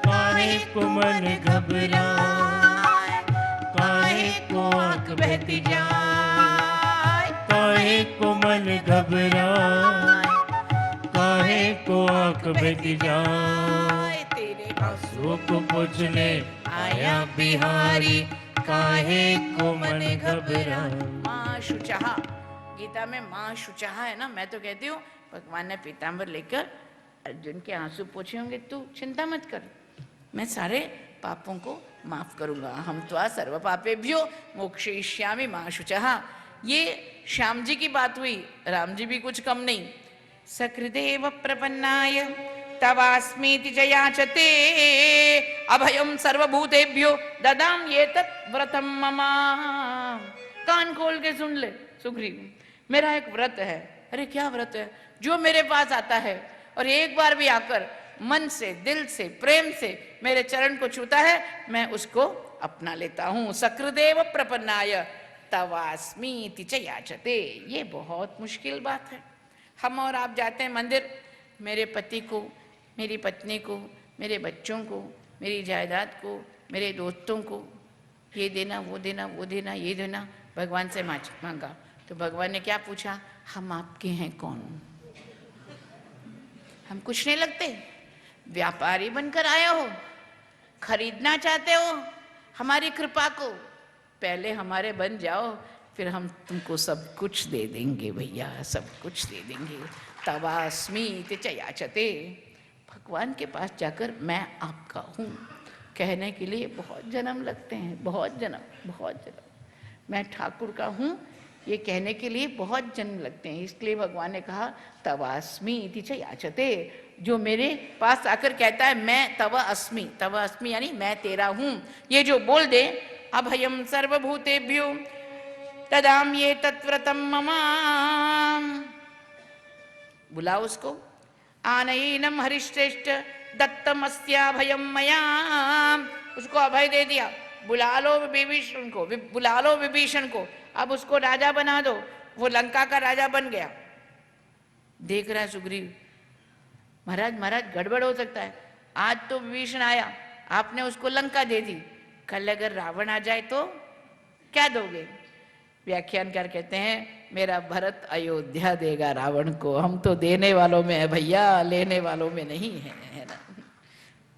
Speaker 2: काहे को मन घबराए,
Speaker 1: काहे को आंख बहती जाए।
Speaker 2: काहे को मन घबराए, काहे को आंख बहती जाए।
Speaker 1: तेरे
Speaker 2: आंसू को पोंछने आया बिहारी काहे को मन घबराए।
Speaker 1: माँ शुचः, गीता में माँ शुचः है ना। मैं तो कहती हूँ भगवान ने पीताम्बर लेकर अर्जुन के आंसू पोछे होंगे, तू चिंता मत कर, मैं सारे पापों को माफ करूंगा। हम त्वा सर्व पापेभ्यो मोक्षयिष्यामि मा शुचः। ये श्याम जी की बात हुई, राम जी भी कुछ कम नहीं। सकृदेव प्रपन्नाय तवास्मीति च याचते अभयम सर्वभूतेभ्यो ददाम एतत् व्रतम मम। कान खोल के सुन ले सुग्रीव, मेरा एक व्रत है। अरे क्या व्रत है? जो मेरे पास आता है और एक बार भी आकर मन से, दिल से, प्रेम से मेरे चरण को छूता है, मैं उसको अपना लेता हूं। सकृदेव प्रपन्नाय तवास्मीति च याचते। ये बहुत मुश्किल बात है। हम और आप जाते हैं मंदिर, मेरे पति को, मेरी पत्नी को, मेरे बच्चों को, मेरी जायदाद को, मेरे दोस्तों को ये देना, वो देना, वो देना, ये देना, भगवान से मांगा। तो भगवान ने क्या पूछा? हम आपके हैं कौन? हम कुछ नहीं लगते। व्यापारी बनकर आए हो, खरीदना चाहते हो हमारी कृपा को, पहले हमारे बन जाओ, फिर हम तुमको सब कुछ दे देंगे भैया, सब कुछ दे देंगे। तवास्मीति च याचते। भगवान के पास जाकर मैं आपका हूँ कहने के लिए बहुत जन्म लगते हैं, बहुत जन्म, बहुत जन्म। मैं ठाकुर का हूँ ये कहने के लिए बहुत जन्म लगते हैं। इसलिए भगवान ने कहा तवास्मीति च याचते। जो मेरे पास आकर कहता है मैं तव अस्मि, तव अस्मि यानी मैं तेरा हूँ, ये जो बोल दे अभयम सर्वभूतेभ्यो ददाम ये तत्व्रतम मम। बुलाओ उसको। आनयनम हरिश्रेष्ठ दत्तमस्याभयम मया। उसको अभय दे दिया। बुला लो विभीषण को, बुला लो विभीषण को, अब उसको राजा बना दो। वो लंका का राजा बन गया। देख रहा है सुग्रीव, महाराज महाराज गड़बड़ हो सकता है, आज तो विभीषण आया, आपने उसको लंका दे दी, कल अगर रावण आ जाए तो क्या दोगे? व्याख्यानकार कहते हैं मेरा भरत अयोध्या देगा रावण को, हम तो देने वालों में है भैया, लेने वालों में नहीं है ना।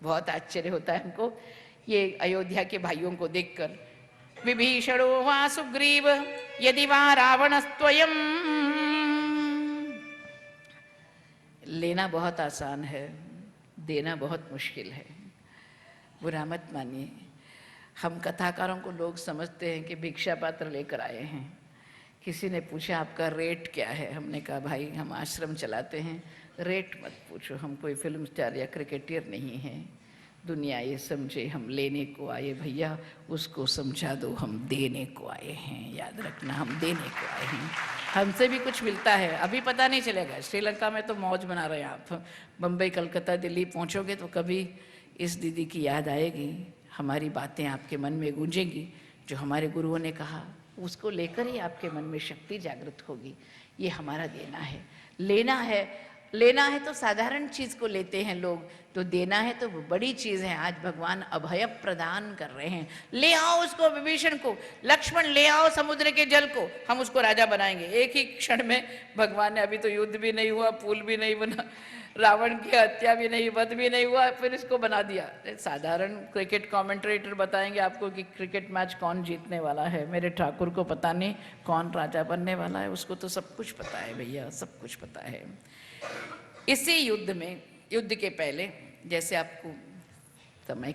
Speaker 1: बहुत आश्चर्य होता है हमको ये अयोध्या के भाइयों को देखकर। विभीषणो वा सुग्रीव यदि वा रावण स्वयं। लेना बहुत आसान है, देना बहुत मुश्किल है। बुरा मत मानिए, हम कथाकारों को लोग समझते हैं कि भिक्षा पात्र लेकर आए हैं। किसी ने पूछा आपका रेट क्या है, हमने कहा भाई हम आश्रम चलाते हैं, रेट मत पूछो, हम कोई फिल्म स्टार या क्रिकेटर नहीं हैं। दुनिया ये समझे हम लेने को आए भैया, उसको समझा दो हम देने को आए हैं। याद रखना हम देने को आए हैं, हमसे भी कुछ मिलता है, अभी पता नहीं चलेगा। श्रीलंका में तो मौज बना रहे हैं आप, बम्बई कलकत्ता दिल्ली पहुंचोगे तो कभी इस दीदी की याद आएगी, हमारी बातें आपके मन में गूंजेंगी, जो हमारे गुरुओं ने कहा उसको लेकर ही आपके मन में शक्ति जागृत होगी। ये हमारा देना है। लेना है तो साधारण चीज को लेते हैं लोग, तो देना है तो बड़ी चीज है। आज भगवान अभय प्रदान कर रहे हैं, ले आओ उसको विभीषण को, लक्ष्मण ले आओ समुद्र के जल को, हम उसको राजा बनाएंगे। एक ही क्षण में भगवान ने, अभी तो युद्ध भी नहीं हुआ, पुल भी नहीं बना, रावण की हत्या भी नहीं, वध भी नहीं हुआ, फिर इसको बना दिया। साधारण क्रिकेट कमेंटेटर बताएंगे आपको कि क्रिकेट मैच कौन जीतने वाला है, मेरे ठाकुर को पता नहीं कौन राजा बनने वाला है, उसको तो सब कुछ पता है भैया, सब कुछ पता है। इसी युद्ध में, युद्ध के पहले, जैसे आपको समय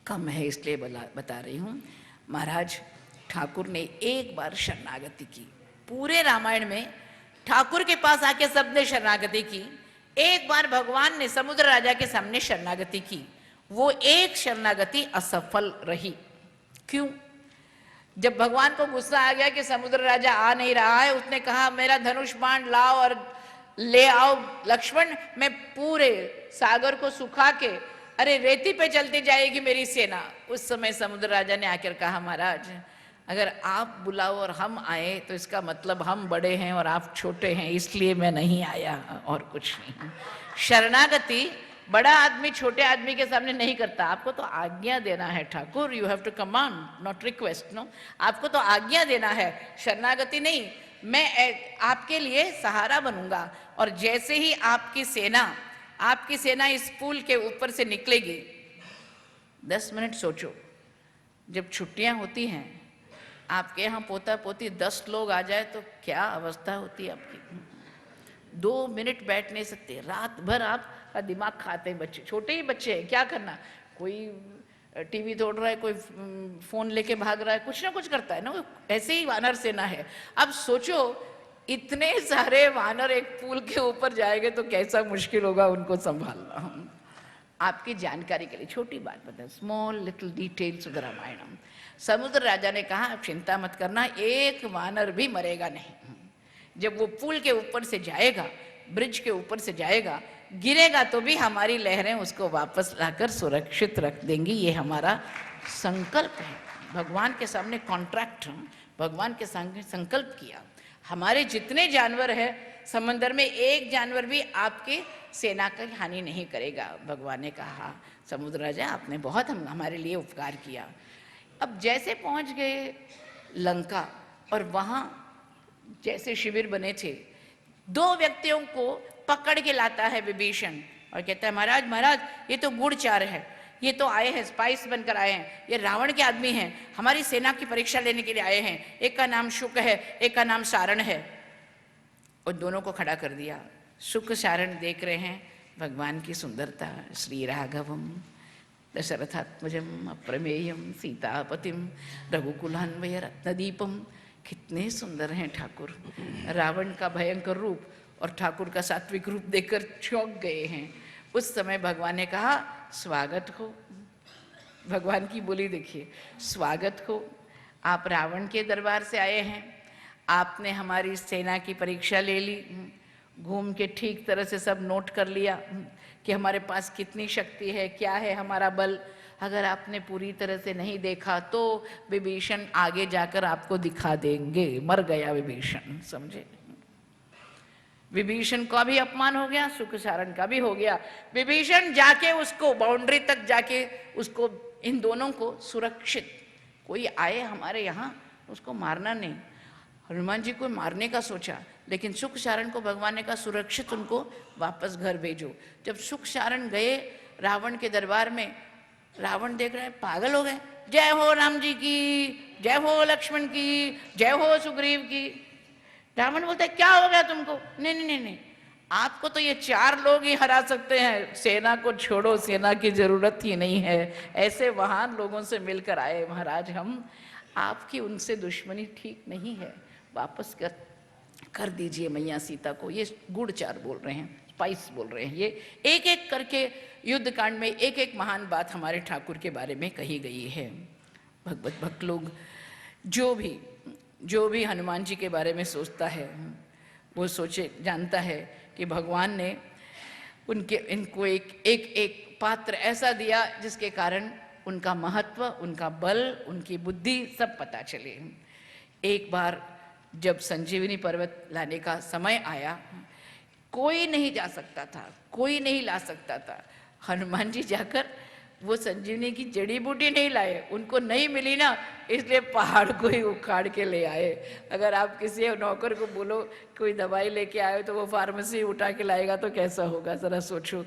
Speaker 1: कम है इसलिए बता रही हूँ, महाराज ठाकुर ने एक बार शरणागति की। पूरे रामायण में ठाकुर के पास आके सबने शरणागति की, एक बार भगवान ने समुद्र राजा के सामने शरणागति की। वो एक शरणागति असफल रही। क्यों? जब भगवान को गुस्सा आ गया कि समुद्र राजा आ नहीं रहा है, उसने कहा मेरा धनुष बाण लाओ और ले आओ लक्ष्मण, मैं पूरे सागर को सुखा के, अरे रेती पे चलती जाएगी मेरी सेना। उस समय समुद्र राजा ने आकर कहा महाराज अगर आप बुलाओ और हम आए तो इसका मतलब हम बड़े हैं और आप छोटे हैं, इसलिए मैं नहीं आया, और कुछ नहीं। शरणागति बड़ा आदमी छोटे आदमी के सामने नहीं करता। आपको तो आज्ञा देना है Thakur, you have to command not request. No, आपको तो आज्ञा देना है, शरणागति नहीं। मैं आपके लिए सहारा बनूंगा, और जैसे ही आपकी सेना इस पुल के ऊपर से निकलेगी, 10 मिनट सोचो, जब छुट्टियां होती हैं आपके यहाँ पोता पोती 10 लोग आ जाए तो क्या अवस्था होती है आपकी। 2 मिनट बैठ नहीं सकते, रात भर आपका दिमाग खाते हैं बच्चे, छोटे ही बच्चे हैं, क्या करना, कोई टीवी तोड़ रहा है, कोई फोन लेके भाग रहा है, कुछ ना कुछ करता है ना। ऐसे ही वानर सेना है। अब सोचो इतने सारे वानर एक पुल के ऊपर जाएंगे तो कैसा मुश्किल होगा उनको संभालना। आपकी जानकारी के लिए छोटी बात बता, small little details of Ramayanam. समुद्र राजा ने कहा अब चिंता मत करना, एक वानर भी मरेगा नहीं। जब वो पुल के ऊपर से जाएगा, ब्रिज के ऊपर से जाएगा, गिरेगा तो भी हमारी लहरें उसको वापस लाकर सुरक्षित रख देंगी। ये हमारा संकल्प है। भगवान के सामने कॉन्ट्रैक्ट, भगवान के सामने संकल्प किया। हमारे जितने जानवर हैं समंदर में, एक जानवर भी आपकी सेना की हानि नहीं करेगा। भगवान ने कहा समुद्र राजा आपने बहुत हमारे लिए उपकार किया। अब जैसे पहुंच गए लंका, और वहां जैसे शिविर बने थे, 2 व्यक्तियों को पकड़ के लाता है विभीषण और कहता है महाराज महाराज ये तो गुड़चार है, ये तो आए हैं स्पाइस बनकर आए हैं, ये रावण के आदमी हैं, हमारी सेना की परीक्षा लेने के लिए आए हैं। एक का नाम शुक है, एक का नाम सारण है। और दोनों को खड़ा कर दिया। शुक सारण देख रहे हैं भगवान की सुंदरता। श्री राघवम दशरथात्मजम अप्रमेयम सीतापतिम रघुकुलान्वय रत्नदीपम। कितने सुंदर हैं ठाकुर। रावण का भयंकर रूप और ठाकुर का सात्विक रूप देखकर चौंक गए हैं। उस समय भगवान ने कहा स्वागत हो। भगवान की बोली देखिए, स्वागत हो, आप रावण के दरबार से आए हैं, आपने हमारी सेना की परीक्षा ले ली, घूम के ठीक तरह से सब नोट कर लिया कि हमारे पास कितनी शक्ति है, क्या है हमारा बल। अगर आपने पूरी तरह से नहीं देखा तो विभीषण आगे जाकर आपको दिखा देंगे। मर गया विभीषण, समझे। विभीषण का भी अपमान हो गया, सुखसारण का भी हो गया। विभीषण जाके उसको बाउंड्री तक जाके उसको, इन दोनों को सुरक्षित, कोई आए हमारे यहाँ उसको मारना नहीं। हनुमान जी को मारने का सोचा, लेकिन सुखसारण को भगवान ने कहा सुरक्षित उनको वापस घर भेजो। जब सुखसारण गए रावण के दरबार में, रावण देख रहे हैं पागल हो गए, जय हो राम जी की, जय हो लक्ष्मण की, जय हो सुग्रीव की। रावण बोलता है क्या हो गया तुमको? नहीं नहीं नहीं नहीं, आपको तो ये 4 लोग ही हरा सकते हैं, सेना को छोड़ो, सेना की जरूरत ही नहीं है। ऐसे महान लोगों से मिलकर आए महाराज हम, आपकी उनसे दुश्मनी ठीक नहीं है, वापस कर दीजिए मैया सीता को। ये गुड़चार बोल रहे हैं, स्पाइस बोल रहे हैं। ये एक एक करके युद्ध कांड में एक एक महान बात हमारे ठाकुर के बारे में कही गई है। भगवत भक्त लोग जो भी हनुमान जी के बारे में सोचता है वो सोचे जानता है कि भगवान ने इनको एक पात्र ऐसा दिया जिसके कारण उनका महत्व, उनका बल, उनकी बुद्धि सब पता चले। एक बार जब संजीवनी पर्वत लाने का समय आया, कोई नहीं जा सकता था, कोई नहीं ला सकता था। हनुमान जी जाकर वो संजीवनी की जड़ी बूटी नहीं लाए, उनको नहीं मिली ना, इसलिए पहाड़ को ही उखाड़ के ले आए। अगर आप किसी नौकर को बोलो कोई दवाई लेके आए तो वो फार्मेसी उठा के लाएगा तो कैसा होगा, जरा सोचो।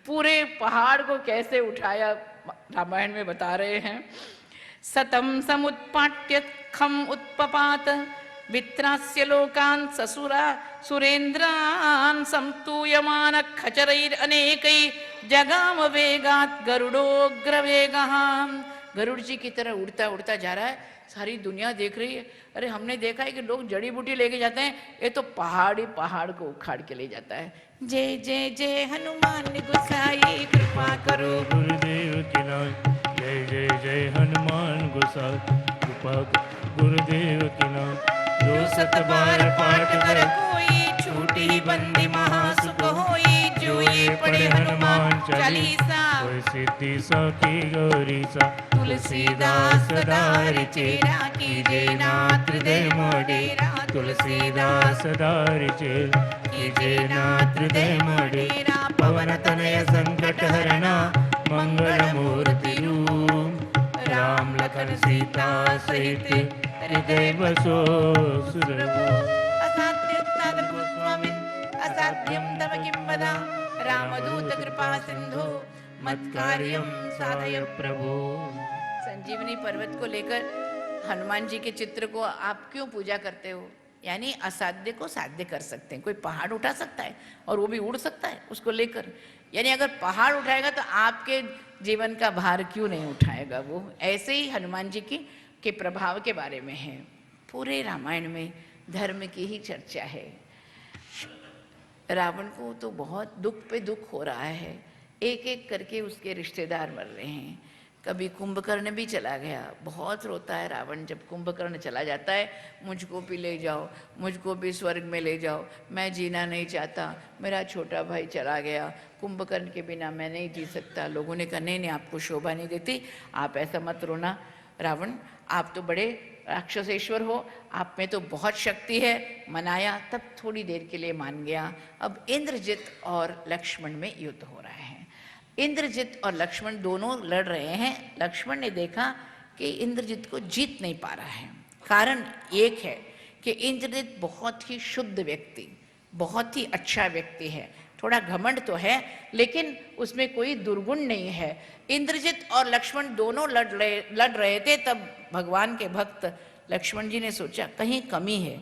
Speaker 1: पूरे पहाड़ को कैसे उठाया रामायण में बता रहे हैं। सतम समुत्पाट्य खम उत्पपात वित्रास्य लोकान् ससुरा सुरेन्द्रान् समतूयमान खचरैर अनेकै जगाम वेगात् गरुडोग्र वेगः। गरुड़ जी की तरह उड़ता उड़ता जा रहा है, सारी दुनिया देख रही है। अरे हमने देखा है कि लोग जड़ी बूटी लेके जाते हैं, ये तो पहाड़ को उखाड़ के ले जाता है। जय जय जय हनुमान गोसाई कृपा करो
Speaker 2: गुरुदेव की नाम। जय जय जय हनुमान गोसाई कृपा गुरुदेव की नाम। जो 7 बार पाठ कर
Speaker 1: कोई छूटी बंदी महासुख होई, जो ये पढ़े हनुमान चालीसा
Speaker 2: कोई सिद्धि साखी गौरी सा।
Speaker 1: तुलसीदास सदा रिचेरा कीजे नाथ हृदय मोडेरा।
Speaker 2: तुलसीदास सदा रिचेरा कीजे नाथ हृदय मोडेरा। पवन तनय संकट हरना मंगल मूर्ति रूप। राम लखन सीता सहित हृदय बसो सुरभूप।
Speaker 1: असाध्यं तव किं वदा, रामदूत कृपा सिंधु मत्कार्यं साधय
Speaker 2: प्रभु।
Speaker 1: संजीवनी पर्वत को लेकर हनुमान जी के चित्र को आप क्यों पूजा करते हो? यानी असाध्य को साध्य कर सकते हैं। कोई पहाड़ उठा सकता है और वो भी उड़ सकता है उसको लेकर। यानी अगर पहाड़ उठाएगा तो आपके जीवन का भार क्यों नहीं उठाएगा वो। ऐसे ही हनुमान जी के प्रभाव के बारे में है। पूरे रामायण में धर्म की ही चर्चा है। रावण को तो बहुत दुख पे दुख हो रहा है, एक एक करके उसके रिश्तेदार मर रहे हैं। कभी कुंभकर्ण भी चला गया, बहुत रोता है रावण जब कुंभकर्ण चला जाता है। मुझको भी ले जाओ, मुझको भी स्वर्ग में ले जाओ, मैं जीना नहीं चाहता, मेरा छोटा भाई चला गया, कुंभकर्ण के बिना मैं नहीं जी सकता। लोगों ने कहा नहीं नहीं, आपको शोभा नहीं देती, आप ऐसा मत रोना रावण, आप तो बड़े राक्षसेश्वर हो, आप में तो बहुत शक्ति है। मनाया, तब थोड़ी देर के लिए मान गया। अब इंद्रजित और लक्ष्मण में युद्ध हो रहा है। इंद्रजित और लक्ष्मण दोनों लड़ रहे हैं। लक्ष्मण ने देखा कि इंद्रजित को जीत नहीं पा रहा है। कारण एक है कि इंद्रजित बहुत ही शुद्ध व्यक्ति, बहुत ही अच्छा व्यक्ति है। थोड़ा घमंड तो है लेकिन उसमें कोई दुर्गुण नहीं है। इंद्रजित और लक्ष्मण दोनों लड़ रहे थे। तब भगवान के भक्त लक्ष्मण जी ने सोचा कहीं कमी है,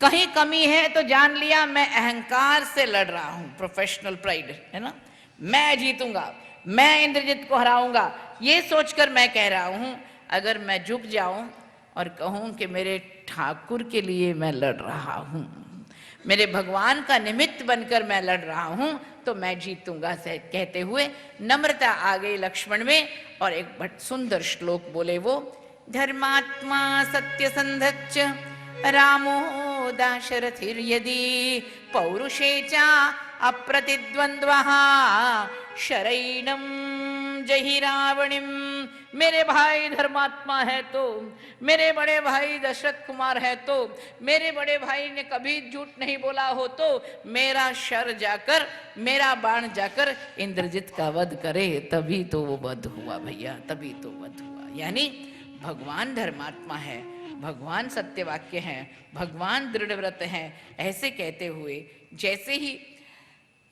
Speaker 1: कहीं कमी है। तो जान लिया मैं अहंकार से लड़ रहा हूं, प्रोफेशनल प्राइड है ना, मैं जीतूंगा, मैं इंद्रजित को हराऊंगा। ये सोचकर मैं कह रहा हूं, अगर मैं झुक जाऊं और कहूं कि मेरे ठाकुर के लिए मैं लड़ रहा हूं, मेरे भगवान का निमित्त बनकर मैं लड़ रहा हूं, तो मैं जीतूंगा। कहते हुए नम्रता आ गई लक्ष्मण में और एक बड़ा सुंदर श्लोक बोले वो। धर्मात्मा सत्य संधच्च रामो दाशरथिर्यदि पौरुषे च अप्रतिद्वंद्वः शरैणं जहि रावणिम। मेरे भाई धर्मात्मा है तो, मेरे बड़े भाई दशरथ कुमार है तो, मेरे बड़े भाई ने कभी झूठ नहीं बोला हो तो मेरा शर जाकर, मेरा बाण जाकर इंद्रजित का वध करे, तभी तो वो वध हुआ भैया, तभी तो वध हुआ। यानी भगवान धर्मात्मा है, भगवान सत्यवाक्य है, भगवान दृढ़व्रत है, ऐसे कहते हुए जैसे ही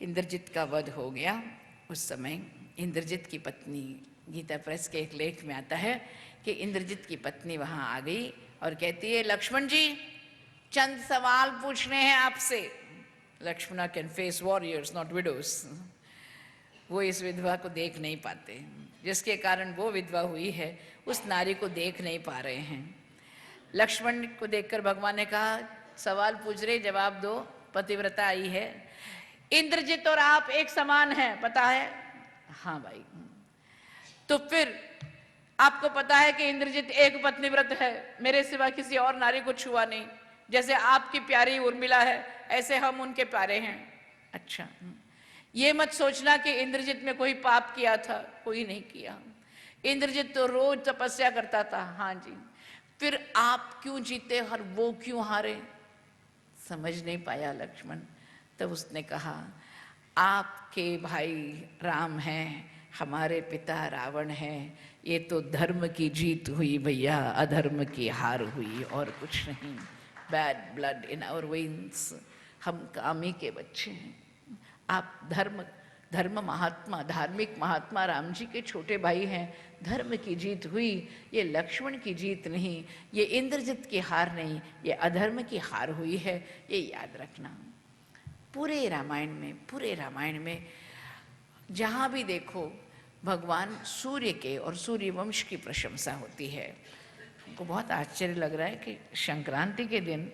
Speaker 1: इंद्रजित का वध हो गया, उस समय इंद्रजित की पत्नी, गीता प्रेस के एक लेख में आता है कि इंद्रजित की पत्नी वहां आ गई और कहती है, लक्ष्मण जी चंद सवाल पूछने हैं आपसे। Lakshman can face warriors not widows. वो इस विधवा को देख नहीं पाते, जिसके कारण वो विधवा हुई है उस नारी को देख नहीं पा रहे हैं। लक्ष्मण को देखकर भगवान ने कहा, सवाल पूछ रहे, जवाब दो, पतिव्रता आई है। इंद्रजित और आप एक समान हैं, पता है? हाँ भाई। तो फिर आपको पता है कि इंद्रजित एक पत्नीव्रत है, मेरे सिवा किसी और नारी को छुआ नहीं। जैसे आपकी प्यारी उर्मिला है, ऐसे हम उनके प्यारे हैं। अच्छा, ये मत सोचना कि इंद्रजित में कोई पाप किया था, कोई नहीं किया। इंद्रजित तो रोज तपस्या करता था। हाँ जी। फिर आप क्यों जीते और वो क्यों हारे? समझ नहीं पाया लक्ष्मण। तब उसने कहा, आपके भाई राम हैं, हमारे पिता रावण हैं, ये तो धर्म की जीत हुई भैया, अधर्म की हार हुई, और कुछ नहीं। Bad blood in our veins, हम कामी के बच्चे हैं। आप धर्म महात्मा, धार्मिक महात्मा राम जी के छोटे भाई हैं। धर्म की जीत हुई, ये लक्ष्मण की जीत नहीं, ये इंद्रजित की हार नहीं, ये अधर्म की हार हुई है, ये याद रखना। पूरे रामायण में जहाँ भी देखो भगवान सूर्य के और सूर्य वंश की प्रशंसा होती है। हमको बहुत आश्चर्य लग रहा है कि संक्रांति के दिन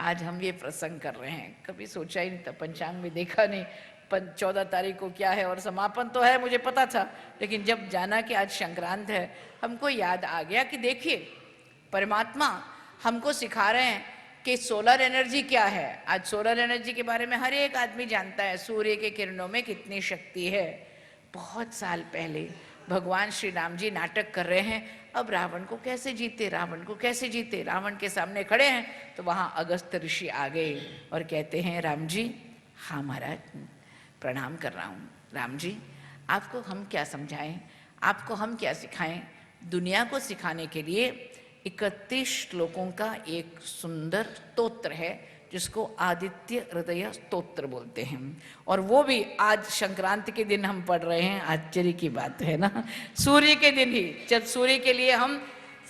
Speaker 1: आज हम ये प्रसंग कर रहे हैं। कभी सोचा ही नहीं था, पंचांग में देखा नहीं 14 तारीख को क्या है, और समापन तो है मुझे पता था, लेकिन जब जाना कि आज संक्रांत है, हमको याद आ गया कि देखिए परमात्मा हमको सिखा रहे हैं कि सोलर एनर्जी क्या है। आज सोलर एनर्जी के बारे में हर एक आदमी जानता है, सूर्य के किरणों में कितनी शक्ति है। बहुत साल पहले भगवान श्री राम जी नाटक कर रहे हैं, अब रावण को कैसे जीते, रावण को कैसे जीते। रावण के सामने खड़े हैं तो वहाँ अगस्त ऋषि आ गए और कहते हैं, राम जी, हाँ महाराज, प्रणाम कर रहा हूँ। राम जी, आपको हम क्या समझाएं, आपको हम क्या सिखाएं। दुनिया को सिखाने के लिए 31 श्लोकों का एक सुंदर स्तोत्र है, जिसको आदित्य हृदय स्तोत्र बोलते हैं, और वो भी आज संक्रांति के दिन हम पढ़ रहे हैं। आश्चर्य की बात है ना, सूर्य के दिन ही, जब सूर्य के लिए हम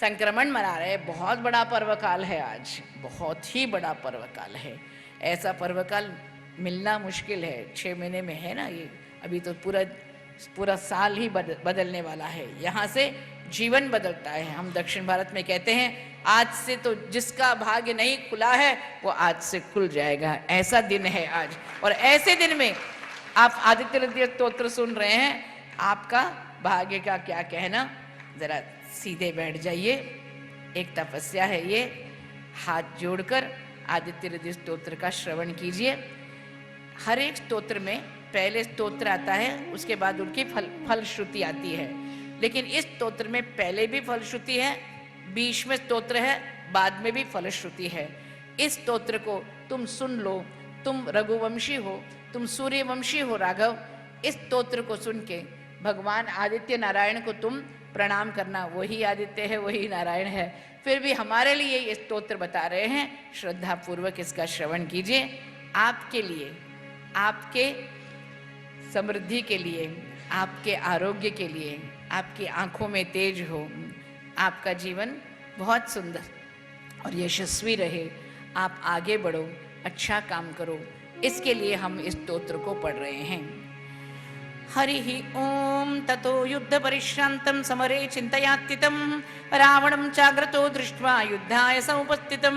Speaker 1: संक्रमण मना रहे हैं। बहुत बड़ा पर्वकाल है आज, बहुत ही बड़ा पर्वकाल है। ऐसा पर्वकाल मिलना मुश्किल है, 6 महीने में है ना ये। अभी तो पूरा साल ही बदलने वाला है। यहाँ से जीवन बदलता है। हम दक्षिण भारत में कहते हैं, आज से तो जिसका भाग्य नहीं खुला है वो आज से खुल जाएगा। ऐसा दिन है आज, और ऐसे दिन में आप आदित्य हृदय स्तोत्र सुन रहे हैं। आपका भाग्य का क्या कहना, जरा सीधे बैठ जाइए। एक तपस्या है ये, हाथ जोड़कर आदित्य हृदय स्तोत्र का श्रवण कीजिए। हर एक स्तोत्र में पहले स्तोत्र आता है, उसके बाद उनकी फलश्रुति आती है। लेकिन इस स्तोत्र में पहले भी फलश्रुति है, बीच में स्तोत्र है, बाद में भी फलश्रुति है। इस स्तोत्र को तुम सुन लो। तुम रघुवंशी हो, तुम सूर्यवंशी हो राघव। इस स्तोत्र को सुन के भगवान आदित्य नारायण को तुम प्रणाम करना। वही आदित्य है, वही नारायण है। फिर भी हमारे लिए ये स्तोत्र बता रहे हैं, श्रद्धा पूर्वक इसका श्रवण कीजिए। आपके लिए, आपके समृद्धि के लिए, आपके आरोग्य के लिए, आपकी आंखों में तेज हो, आपका जीवन बहुत सुंदर और यशस्वी रहे, आप आगे बढ़ो, अच्छा काम करो, इसके लिए हम इस स्तोत्र को पढ़ रहे हैं। हरिः ॐ ततो युद्धपरिश्रान्तं समरे चिन्तयात्तितं रावणं चाग्रतो दृष्ट्वा युद्धाय समुपस्थितं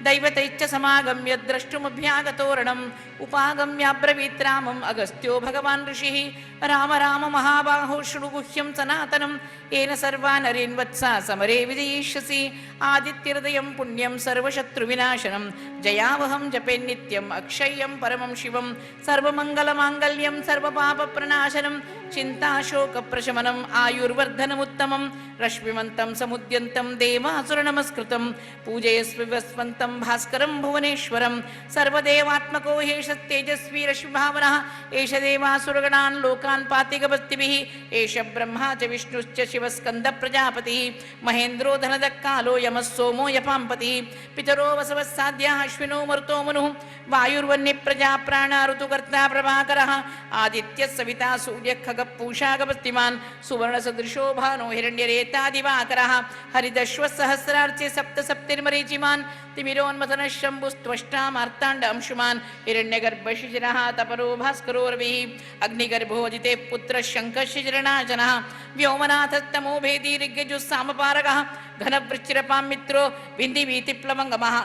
Speaker 1: दैवतैश्च समागम्य द्रष्टुमभ्यागतोरणम् उपागम्याब्रवीत् रामम् अगस्त्यो भगवान् ऋषिः राम राम महाबाहो शृणु गुह्यं सनातनं येन सर्वा नरेन् वत्सा समरे विजयिष्यसि आदित्यहृदयं पुण्यं सर्वशत्रुविनाशनं जयावहं जपेन्नित्यम् अक्षय्यं परमं शिवं सर्वमङ्गलमाङ्गल्यं सर्वपापप्रणाशनं चिन्ताशोकप्रशमनम् आयुर्वर्धनमुत्तमं रश्मिमन्तं समुद्यन्तं देवासुरनमस्कृतं पूजयस्व वस्वन्तं भास्करं भुवनेश्वरं सर्वदेवात्मको हेशस्तेजस्वी रश्मिभावनः एष देवासुरगणान् लोकान् पातिगभस्तिभिः एष ब्रह्मा च विष्णुश्च शिवस्कन्दप्रजापतिः महेन्द्रो धनदक्कालो यमः सोमो यपाम्पतिः पितरो वसवः साध्याः अश्विनो मरुतो मनुः वायुर्वन्यप्रजा प्राणा ऋतुकर्ता प्रभाकरः आदित्यः सविता सूर्यः खगः पूषा गभस्तिमान् सुवर्णसदृशो भानो हिरण्यरेता दिवाकरः हरिदश्वः सहस्रार्चे सप्त सप्तिर्मरीचिमान् तिमिरोन्मथनः शम्भुस्त्वष्टा मार्ताण्ड अंशुमान् हिरण्यगर्भशिशिरः तपरो भास्करो रविः अग्निगर्भोदिते पुत्रः शङ्खः शिशिरनाशनः व्योमनाथस्तमो भेदी ऋग्यजुः सामपारकः घनवृच्चिरपां मित्रो विन्धिवीतिप्लवङ्गमः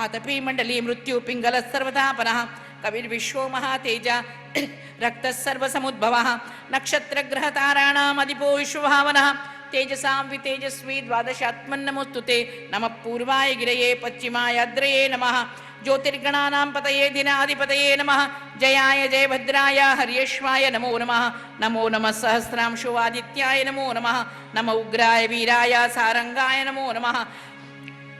Speaker 1: आतपी मण्डली मृत्यु पिङ्गलः सर्वतापनः कविर्विश्वो महातेज रक्तः सर्वसमुद्भवः नक्षत्रग्रहताराणाम् अधिपो विश्वभावनः तेजसां वितेजस्वी द्वादशात्मन्नमोस्तुते नमः पूर्वाय गिरये पश्चिमायाद्रये नमः ज्योतिर्गणानां पतये दिनाधिपतये नमः जयाय जयभद्राय हर्यश्वाय नमो नमः नमो नमः सहस्रांशोऽदित्याय नमो नमः नमः उग्राय वीराय सारंगाय नमो नमः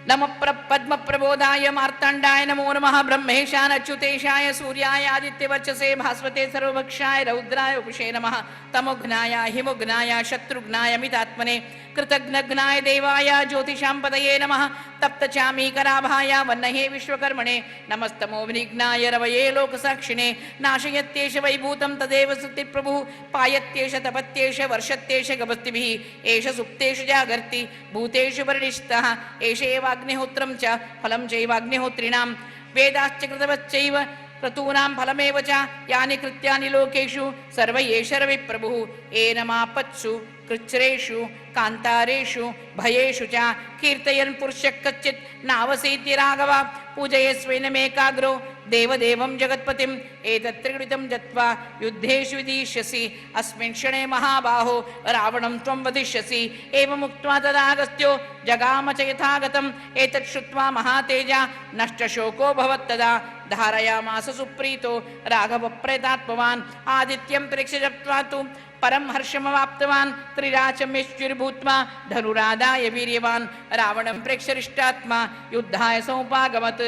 Speaker 1: नमः पद्मप्रबोधाय मार्ताण्डाय नमो नमः ब्रह्मेशानच्युतेशाय सूर्याय आदित्यवर्चसे भास्वते सर्वभक्षाय रौद्राय उपुषे नमः तमोघ्नाय हिमोघ्नाय शत्रुघ्नाय मितात्मने कृतघ्नघ्नाय देवाय ज्योतिषां पतये नमः तप्तचामीकराभाय वह्नहे विश्वकर्मणे नमस्तमोभिनिघ्नाय रवये लोकसाक्षिणे नाशयत्येष वैभूतं तदेव सृतिप्रभुः पायत्येष तपत्येष वर्षत्येष गभस्तिभिः एष सुप्तेषु जागर्ति भूतेषु परिनिष्ठः एष एव अग्निहोत्रं च फलं चैवाग्निहोत्रिणां वेदाश्च कृतवश्चैव क्रतूनां फलमेव च यानि कृत्यानि लोकेषु सर्व एष रविप्रभुः एनमापत्सु कृच्छ्रेषु कान्तारेषु भयेषु च कीर्तयन् पुरुषः कच्चित् नावसीति राघव पूजयस्वैनमेकाग्रो देवदेवं जगत्पतिम् एतत्त्रिगुणितं जत्वा युद्धेषु विदिष्यसि अस्मिन् क्षणे महाबाहो रावणं त्वं वदिष्यसि एवमुक्त्वा तदागस्त्यो जगाम च यथागतम् एतत् श्रुत्वा महातेजा नष्टशोको भवत्तदा धारयामास सुप्रीतो राघवप्रेतात्मवान् आदित्यं प्रेक्ष्य जप्त्वा तु परम हर्षमवाप्तवान् त्रिराचमेश्वरभूत्वा धनुरादाय वीर्यवान् रावणं प्रेक्ष्यरिष्टात्मा युद्धाय समुपागमत्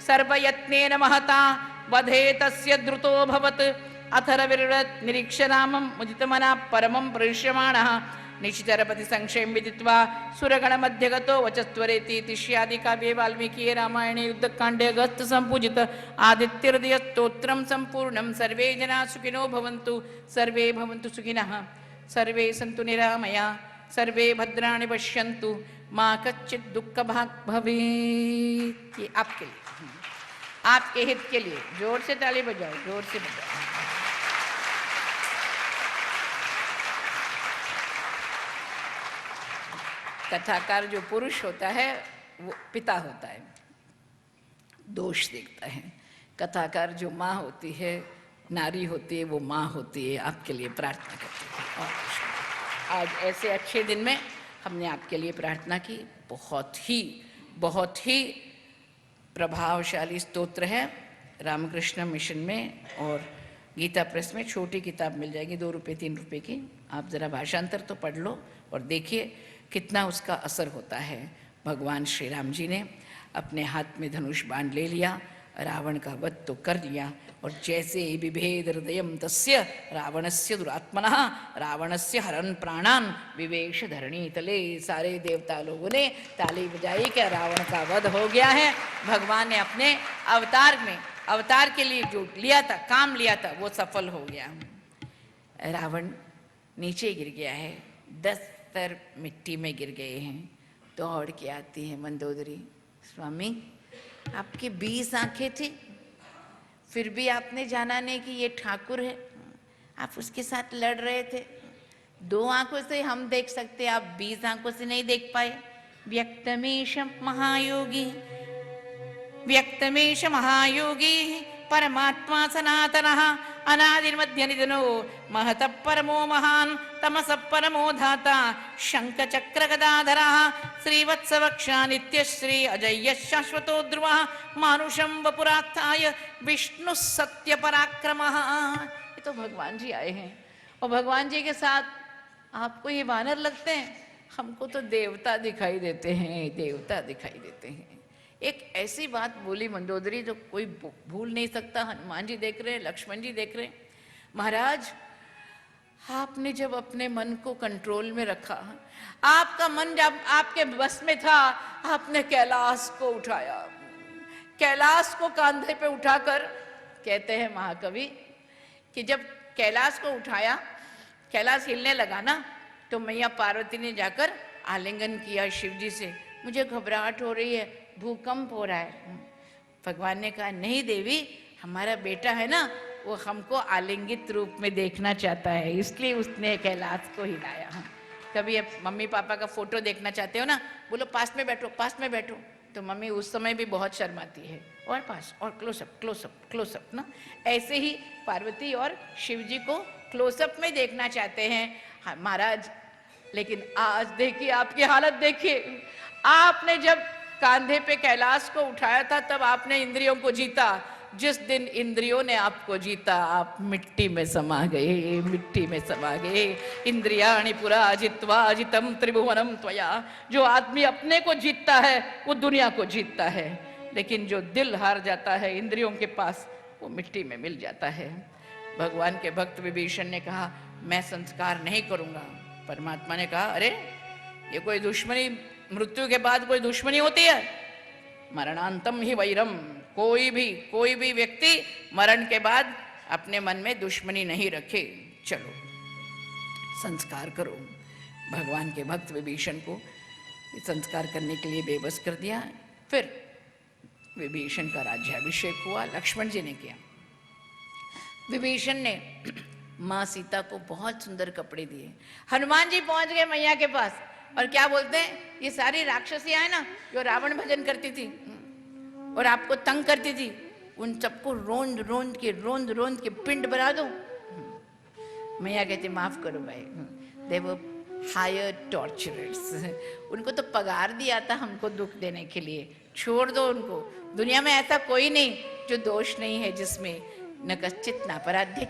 Speaker 1: सर्वयत्नेन महता वधे तस्य द्रुतोऽभवत् अथर्वविरवत् निरीक्षरामं मुदितमनः परमं प्रविश्यमाणः निशिचरपति संक्षेम विदित्वा सुरगणमध्यगतो वचस्त्वरेति तिष्यादिकाव्ये वाल्मीकिये रामायणे युद्धकाण्डे अगस्त्य संपूजित आदित्यहृदय स्तोत्रं सम्पूर्णं सर्वे जनाः सुखिनो भवन्तु सर्वे भवन्तु सुखिनः सर्वे सन्तु निरामया सर्वे भद्राणि पश्यन्तु मां कच्चित् दुःखभाग् भवेत्। ये आपके लिए, आपके हित के लिए जोर से ताली बजाओ, जोर से बजाओ। कथाकार जो पुरुष होता है वो पिता होता है, दोष देखता है। कथाकार जो माँ होती है, नारी होती है, वो माँ होती है, आपके लिए प्रार्थना करती है। और आज ऐसे अच्छे दिन में हमने आपके लिए प्रार्थना की। बहुत ही प्रभावशाली स्तोत्र है रामकृष्ण मिशन में और गीता प्रेस में छोटी किताब मिल जाएगी, 2 रुपये 3 रुपये की। आप ज़रा भाषांतर तो पढ़ लो और देखिए कितना उसका असर होता है। भगवान श्री राम जी ने अपने हाथ में धनुष बाण ले लिया, रावण का वध तो कर लिया, और जैसे विभेद हृदयम तस्य रावणस्य दुरात्मनः रावणस्य हरन् प्राणान् विवेश धरणी तले। सारे देवता लोगों ने ताली बजाई कि रावण का वध हो गया है। भगवान ने अपने अवतार के लिए जो लिया था, काम लिया था, वो सफल हो गया। रावण नीचे गिर गया है, 10 सर मिट्टी में गिर गए हैं। दौड़ के आती है मंदोदरी, स्वामी आपकी 20 आंखें थी, फिर भी आपने जाना नहीं कि ये ठाकुर है। आप उसके साथ लड़ रहे थे। 2 आंखों से हम देख सकते, आप 20 आंखों से नहीं देख पाए। व्यक्तमेश महायोगी, व्यक्तमेश महायोगी परमात्मा सनातनः अनादिर्मध्य निधनो महतः परमो महान् तमसः परमो धाता शंख चक्र गदाधरः श्रीवत्सवक्षा नित्यश्री अजय्य शाश्वतो ध्रुवः मानुषं वपुरात्थाय विष्णु सत्य पराक्रमः। ये तो भगवान जी आए हैं और भगवान जी के साथ आपको ये वानर लगते हैं, हमको तो देवता दिखाई देते हैं, देवता दिखाई देते हैं। एक ऐसी बात बोली मंदोदरी जो कोई भूल नहीं सकता। हनुमान जी देख रहे हैं, लक्ष्मण जी देख रहे हैं। महाराज, आपने जब अपने मन को कंट्रोल में रखा, आपका मन जब आपके बस में था, आपने कैलाश को उठाया। कैलाश को कंधे पे उठाकर, कहते हैं महाकवि कि जब कैलाश को उठाया, कैलाश हिलने लगा ना, तो मैया पार्वती ने जाकर आलिंगन किया शिव जी से। मुझे घबराहट हो रही है, भूकंप हो रहा है। भगवान ने कहा नहीं देवी, हमारा बेटा है ना, वो हमको आलिंगित रूप में देखना चाहता है, इसलिए उसने कैलाश को हिलाया। कभी अब मम्मी पापा का फोटो देखना चाहते हो ना, बोलो पास में बैठो, पास में बैठो, तो मम्मी उस समय भी बहुत शर्माती है, और पास, और क्लोजअप क्लोजअप क्लोजअप ना। ऐसे ही पार्वती और शिव जी को क्लोजअप में देखना चाहते हैं। हाँ महाराज, लेकिन आज देखिए आपकी हालत देखिए। आपने जब कांधे पे कैलाश को उठाया था, तब आपने इंद्रियों को जीता। जिस दिन इंद्रियों ने आपको जीता, आप मिट्टी में समा गए, मिट्टी में समा गए। इंद्रियाणि पुरा जित्वा जितम त्रिभुवनम त्वया। जो आदमी अपने को जीतता है वो दुनिया को जीतता है, लेकिन जो दिल हार जाता है इंद्रियों के पास, वो मिट्टी में मिल जाता है। भगवान के भक्त विभीषण ने कहा मैं संस्कार नहीं करूंगा। परमात्मा ने कहा अरे ये कोई दुश्मनी, मृत्यु के बाद कोई दुश्मनी होती है? मरणांतम ही वैरम। कोई भी व्यक्ति मरण के बाद अपने मन में दुश्मनी नहीं रखे। चलो संस्कार करो। भगवान के भक्त विभीषण को संस्कार करने के लिए बेबस कर दिया। फिर विभीषण का राज्याभिषेक हुआ, लक्ष्मण जी ने किया। विभीषण ने माँ सीता को बहुत सुंदर कपड़े दिए। हनुमान जी पहुंच गए मैया के पास और क्या बोलते हैं, ये सारी राक्षसियां है ना जो रावण भजन करती थी और आपको तंग करती थी, उन सबको रोंद रोंद के पिंड बना दो। मैया कहती माफ करो भाई, दे वो हायर टॉर्चरर्स, उनको तो पगार दिया था हमको दुख देने के लिए, छोड़ दो उनको। दुनिया में ऐसा कोई नहीं जो दोष नहीं है जिसमें न कश्चित न अपराधिक।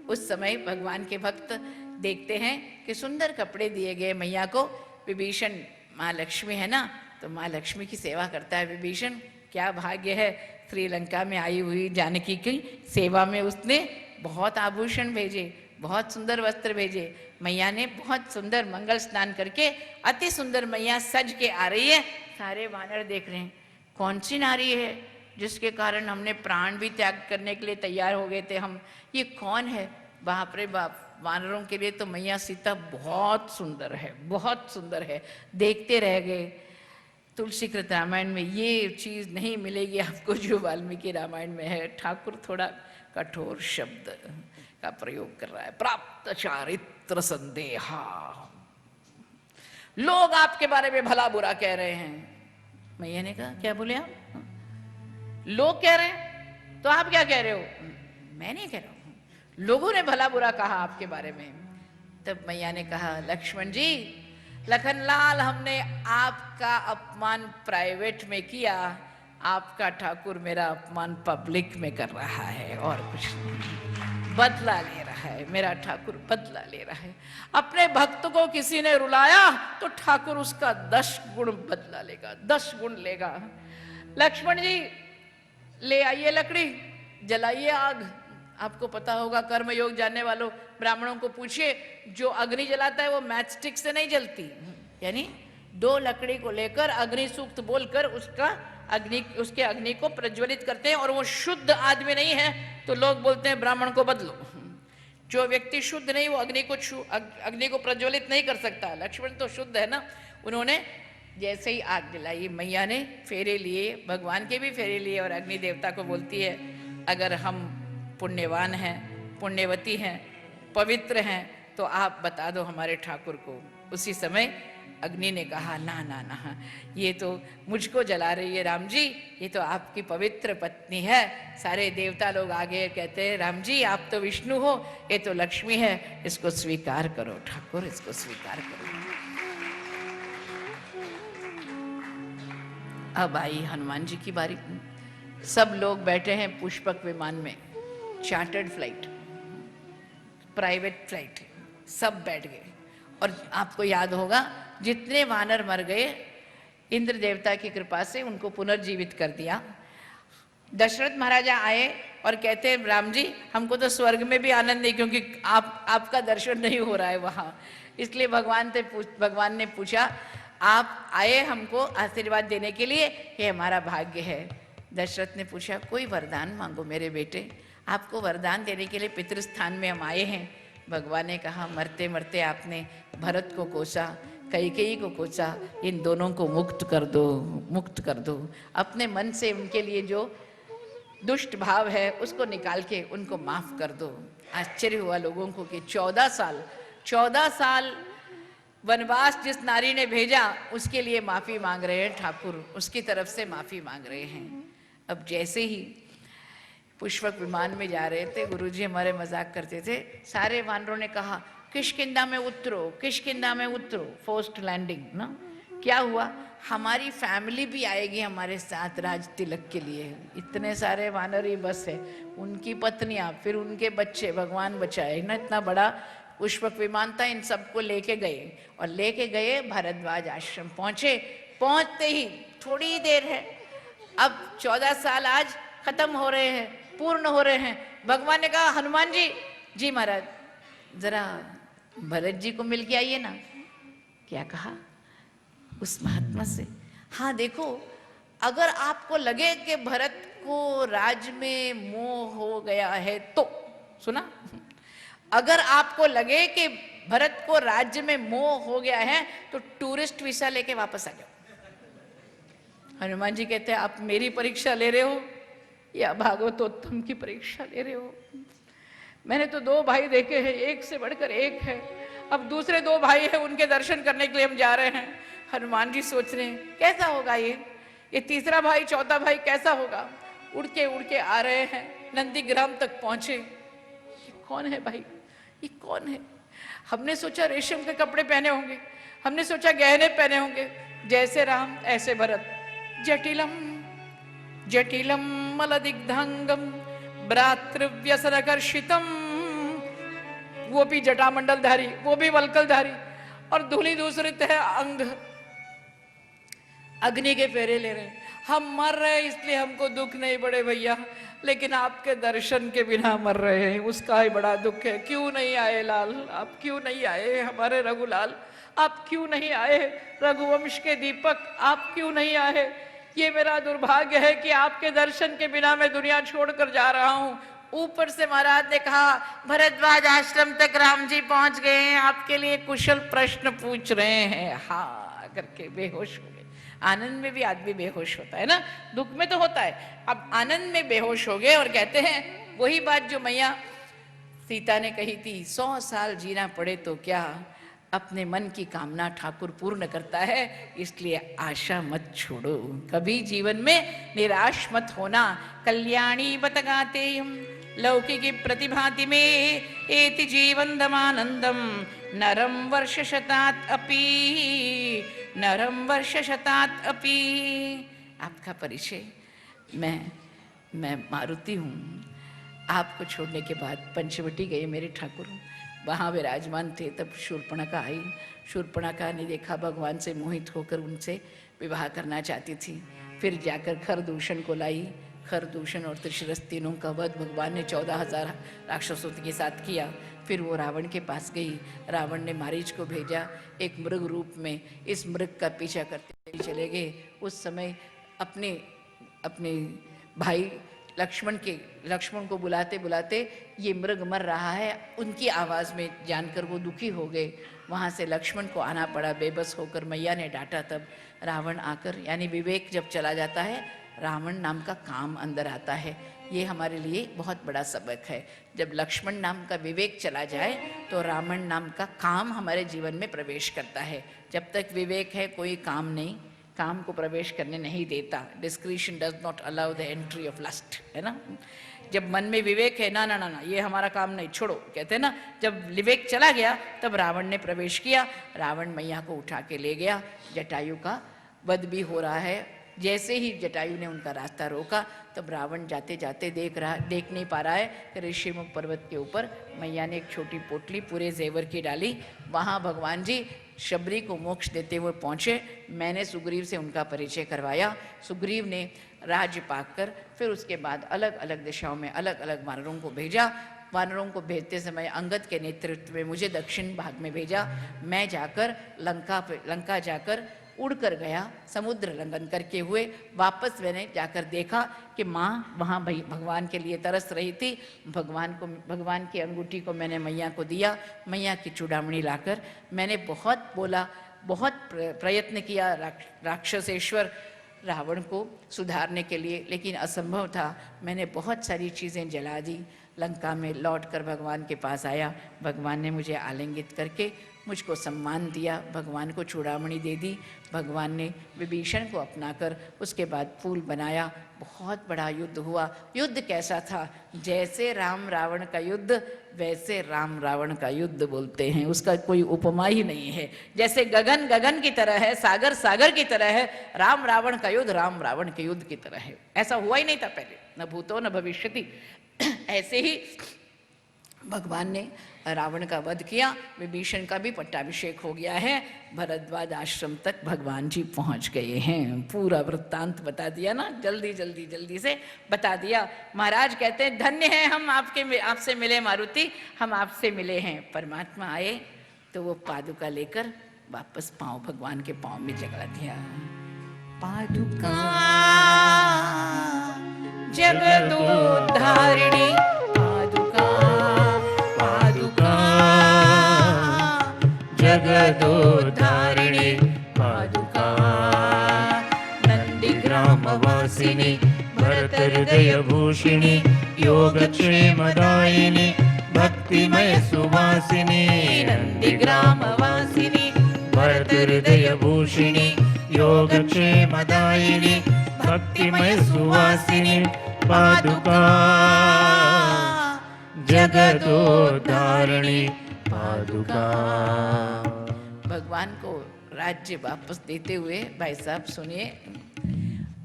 Speaker 1: उस समय भगवान के भक्त देखते हैं कि सुंदर कपड़े दिए गए मैया को। विभीषण, माँ लक्ष्मी है ना, तो माँ लक्ष्मी की सेवा करता है विभीषण। क्या भाग्य है, श्रीलंका में आई हुई जानकी की सेवा में उसने बहुत आभूषण भेजे, बहुत सुंदर वस्त्र भेजे। मैया ने बहुत सुंदर मंगल स्नान करके अति सुंदर मैया सज के आ रही है। सारे वानर देख रहे हैं कौन सी नारी है जिसके कारण हमने प्राण भी त्याग करने के लिए तैयार हो गए थे हम, ये कौन है? बाप रे बाप, वानरों के लिए तो मैया सीता बहुत सुंदर है, बहुत सुंदर है, देखते रह गए। तुलसीकृत रामायण में ये चीज नहीं मिलेगी आपको जो वाल्मीकि रामायण में है। ठाकुर थोड़ा कठोर शब्द का प्रयोग कर रहा है। प्राप्त चारित्र संदेहा, लोग आपके बारे में भला बुरा कह रहे हैं। मैया ने कहा क्या बोले आप? लोग कह रहे हैं तो आप क्या कह रहे हो? मैं नहीं कह रहा हूं, लोगों ने भला बुरा कहा आपके बारे में। तब मैया ने कहा लक्ष्मण जी, लखनलाल, हमने आपका अपमान प्राइवेट में किया, आपका ठाकुर मेरा अपमान पब्लिक में कर रहा है और कुछ नहीं। बदला ले रहा है, मेरा ठाकुर बदला ले रहा है। अपने भक्त को किसी ने रुलाया तो ठाकुर उसका 10 गुण बदला लेगा, 10 गुण लेगा। लक्ष्मण जी ले आइए लकड़ी, जलाइए आग। आपको पता होगा कर्मयोग जानने वालों, ब्राह्मणों को पूछिए, जो अग्नि जलाता है वो मैच स्टिक से नहीं जलती, यानी 2 लकड़ी को लेकर अग्नि सूक्त बोलकर उसके अग्नि को प्रज्वलित करते हैं। और वो शुद्ध आदमी नहीं है तो लोग बोलते हैं ब्राह्मण को बदलो। जो व्यक्ति शुद्ध नहीं वो अग्नि को प्रज्वलित नहीं कर सकता। लक्ष्मण तो शुद्ध है ना। उन्होंने जैसे ही आग जलाई, मैया ने फेरे लिए, भगवान के भी फेरे लिए, और अग्नि देवता को बोलती है अगर हम पुण्यवान हैं, पुण्यवती हैं, पवित्र हैं तो आप बता दो हमारे ठाकुर को। उसी समय अग्नि ने कहा ना ना ना, ये तो मुझको जला रही है राम जी, ये तो आपकी पवित्र पत्नी है। सारे देवता लोग आगे कहते हैं राम जी आप तो विष्णु हो, ये तो लक्ष्मी है, इसको स्वीकार करो ठाकुर, इसको स्वीकार करो। अब आई हनुमान जी की बारी। सब लोग बैठे हैं पुष्पक विमान में, चार्टर्ड फ्लाइट, प्राइवेट फ्लाइट, सब बैठ गए। और आपको याद होगा जितने वानर मर गए इंद्र देवता की कृपा से उनको पुनर्जीवित कर दिया। दशरथ महाराजा आए और कहते हैं राम जी हमको तो स्वर्ग में भी आनंद नहीं, क्योंकि आपका दर्शन नहीं हो रहा है वहाँ। इसलिए भगवान ने पूछा आप आए हमको आशीर्वाद देने के लिए, ये हमारा भाग्य है। दशरथ ने पूछा कोई वरदान मांगो मेरे बेटे, आपको वरदान देने के लिए पितृस्थान में हम आए हैं। भगवान ने कहा मरते मरते आपने भरत को कोसा, कैकेयी को कोसा, इन दोनों को मुक्त कर दो, मुक्त कर दो। अपने मन से उनके लिए जो दुष्ट भाव है उसको निकाल के उनको माफ कर दो। आश्चर्य हुआ लोगों को कि 14 साल वनवास जिस नारी ने भेजा उसके लिए माफी मांग रहे हैं ठाकुर, उसकी तरफ से माफी मांग रहे हैं। अब जैसे ही पुष्पक विमान में जा रहे थे, गुरुजी हमारे मजाक करते थे, सारे वानरों ने कहा किष्किंधा में उतरो, किष्किंधा में उतरो, फोर्स्ड लैंडिंग ना। क्या हुआ, हमारी फैमिली भी आएगी हमारे साथ राज तिलक के लिए। इतने सारे वानर ही बस है, उनकी पत्नियां, फिर उनके बच्चे, भगवान बचाए ना। इतना बड़ा पुष्पक विमान था, इन सबको लेके गए और लेके गए भारद्वाज आश्रम पहुंचे। पहुंचते ही थोड़ी ही देर है, अब 14 साल आज खत्म हो रहे हैं, पूर्ण हो रहे हैं। भगवान ने कहा हनुमान जी, जी महाराज जरा भरत जी को मिल के आइए ना। क्या कहा उस महात्मा से? हाँ देखो, अगर आपको लगे कि भरत को राज में मोह हो गया है तो, सुना, अगर आपको लगे कि भरत को राज्य में मोह हो गया है तो टूरिस्ट वीसा लेके वापस आ जाओ। हनुमान जी कहते हैं आप मेरी परीक्षा ले रहे हो या भागवतोत्तम की परीक्षा ले रहे हो? मैंने तो 2 भाई देखे हैं, एक से बढ़कर एक है, अब दूसरे 2 भाई हैं उनके दर्शन करने के लिए हम जा रहे हैं। हनुमान जी सोच रहे हैं कैसा होगा ये तीसरा भाई, चौथा भाई कैसा होगा? उड़ के आ रहे हैं, नंदीग्राम तक पहुंचे। कौन है भाई, ये कौन है? हमने सोचा रेशम के कपड़े पहने होंगे, हमने सोचा गहने पहने होंगे, जैसे राम ऐसे भरत। जटिलम जटिलम मलदिग्धांगम भ्रातृव्यसनकर्षितम, वो भी जटामंडलधारी, वो भी वल्कलधारी, और धूलि दूसरित है अंग, अग्नि के फेरे ले रहे हैं। हम मर रहे हैं इसलिए हमको दुख नहीं पड़े भैया, लेकिन आपके दर्शन के बिना मर रहे हैं उसका ही बड़ा दुख है। क्यों नहीं आए लाल, आप क्यों नहीं आए हमारे रघुलाल, आप क्यों नहीं आए रघुवंश के दीपक, आप क्यों नहीं आए? ये मेरा दुर्भाग्य है कि आपके दर्शन के बिना मैं दुनिया छोड़कर जा रहा हूँ। ऊपर से महाराज ने कहा भरद्वाज आश्रम तक राम जी पहुंच गए हैं, आपके लिए कुशल प्रश्न पूछ रहे हैं। हाँ करके बेहोश हो गए। आनंद में भी आदमी बेहोश होता है ना, दुख में तो होता है, अब आनंद में बेहोश हो गए और कहते हैं वही बात जो मैया सीता ने कही थी, 100 साल जीना पड़े तो क्या, अपने मन की कामना ठाकुर पूर्ण करता है, इसलिए आशा मत छोड़ो, कभी जीवन में निराश मत होना। कल्याणी बत गातेयम लौकिकी प्रतिभाति में एति जीवनदमानंदम नरम वर्ष शतात अपि, नरम वर्ष शतात अपि। आपका परिचय, मैं मारुति हूँ। आपको छोड़ने के बाद पंचवटी गए मेरे ठाकुर, वहाँ विराजमान थे, तब शूर्पणखा आई। शूर्पणखा ने देखा भगवान से मोहित होकर उनसे विवाह करना चाहती थी, फिर जाकर खरदूषण को लाई। खरदूषण और त्रिशरस तीनों का वध भगवान ने 14,000 राक्षसों के साथ किया। फिर वो रावण के पास गई, रावण ने मारीच को भेजा एक मृग रूप में, इस मृग का पीछा करते चले गए। उस समय अपने भाई लक्ष्मण को बुलाते बुलाते ये मृग मर रहा है, उनकी आवाज़ में जानकर वो दुखी हो गए। वहाँ से लक्ष्मण को आना पड़ा बेबस होकर, मैया ने डांटा। तब रावण आकर, यानी विवेक जब चला जाता है रावण नाम का काम अंदर आता है। ये हमारे लिए बहुत बड़ा सबक है। जब लक्ष्मण नाम का विवेक चला जाए तो रावण नाम का काम हमारे जीवन में प्रवेश करता है। जब तक विवेक है कोई काम नहीं, काम को प्रवेश करने नहीं देता। Discretion does not allow the entry of lust, है ना। जब मन में विवेक है, ना ना ना ना ये हमारा काम नहीं, छोड़ो, कहते हैं ना। जब विवेक चला गया तब रावण ने प्रवेश किया। रावण मैया को उठा के ले गया। जटायु का वध भी हो रहा है। जैसे ही जटायु ने उनका रास्ता रोका तब रावण जाते जाते देख नहीं पा रहा है कि ऋषिमुख पर्वत के ऊपर मैया ने एक छोटी पोटली पूरे जेवर की डाली। वहाँ भगवान जी शबरी को मोक्ष देते हुए पहुँचे। मैंने सुग्रीव से उनका परिचय करवाया। सुग्रीव ने राज्य पाकर फिर उसके बाद अलग अलग दिशाओं में अलग अलग वानरों को भेजा। वानरों को भेजते समय अंगद के नेतृत्व में मुझे दक्षिण भाग में भेजा। मैं जाकर लंका जाकर उड़कर गया, समुद्र लंघन करके हुए। वापस मैंने जाकर देखा कि माँ वहाँ भगवान के लिए तरस रही थी। भगवान की अंगूठी को मैंने मैया को दिया। मैया की चूड़ामणि लाकर मैंने बहुत बोला, बहुत प्रयत्न किया राक्षसेश्वर रावण को सुधारने के लिए, लेकिन असंभव था। मैंने बहुत सारी चीज़ें जला दी। लंका में लौटकर भगवान के पास आया। भगवान ने मुझे आलिंगित करके मुझको सम्मान दिया। भगवान को चूड़ामणि दे दी। भगवान ने विभीषण को अपनाकर उसके बाद फूल बनाया। बहुत बड़ा युद्ध हुआ। युद्ध कैसा था? जैसे राम रावण का युद्ध वैसे राम रावण का युद्ध बोलते हैं। उसका कोई उपमा ही नहीं है। जैसे गगन गगन की तरह है, सागर सागर की तरह है, राम रावण का युद्ध राम रावण के युद्ध की तरह है। ऐसा हुआ ही नहीं था पहले, न भूतो न भविष्यति। ऐसे ही भगवान ने रावण का वध किया। विभीषण का भी पट्टाभिषेक हो गया है। भरद्वाज आश्रम तक भगवान जी पहुंच गए हैं। पूरा वृत्तांत बता दिया ना, जल्दी से बता दिया। महाराज कहते हैं धन्य है हम आपसे मिले मारुति, हम आपसे मिले हैं। परमात्मा आए तो वो पादुका लेकर वापस भगवान के पाँव में जगा दिया। पादुका जगदोद्धारिणी,
Speaker 2: जगदोद्धारिणी पादुका, नंदीग्रामवासिनी भरत हृदय भूषिणी, योगक्षेमदायिनी भक्तिमय सुवासिनी। नंदीग्रामवासिनी भरत हृदय भूषिणी, योगक्षेमदायिनी भक्तिमय सुवासिनी पादुका, जगदोद्धारिणी पादुका।
Speaker 1: भगवान को राज्य वापस देते हुए, भाई साहब सुनिए,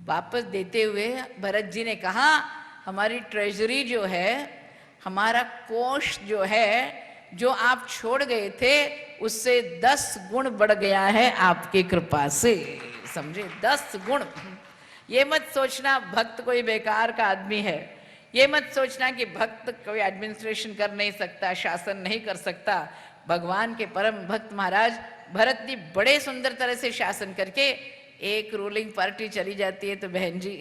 Speaker 1: वापस देते हुए भरत जी ने कहा हमारी ट्रेजरी जो है, हमारा कोष जो है, जो आप छोड़ गए थे उससे 10 गुण बढ़ गया है आपकी कृपा से। समझे? 10 गुण। ये मत सोचना भक्त कोई बेकार का आदमी है। ये मत सोचना कि भक्त कोई एडमिनिस्ट्रेशन कर नहीं सकता, शासन नहीं कर सकता। भगवान के परम भक्त महाराज भरत जी बड़े सुंदर तरह से शासन करके एक रूलिंग पार्टी चली जाती है तो बहन जी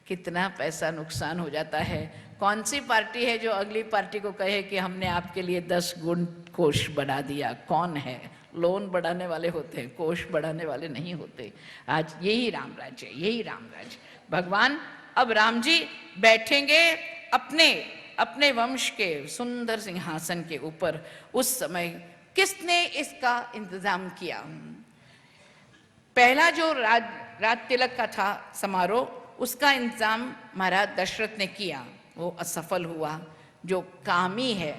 Speaker 1: कितना पैसा नुकसान हो जाता है। कौन सी पार्टी है जो अगली पार्टी को कहे कि हमने आपके लिए 10 गुण कोष बढ़ा दिया? कौन है? लोन बढ़ाने वाले होते हैं, कोष बढ़ाने वाले नहीं होते। आज यही राम राज्य, यही राम राज्य। भगवान अब राम जी बैठेंगे अपने वंश के सुंदर सिंहासन के ऊपर। उस समय किसने इसका इंतजाम किया? पहला जो राज तिलक का था समारोह, उसका इंतजाम महाराज दशरथ ने किया, वो असफल हुआ। जो कामी है,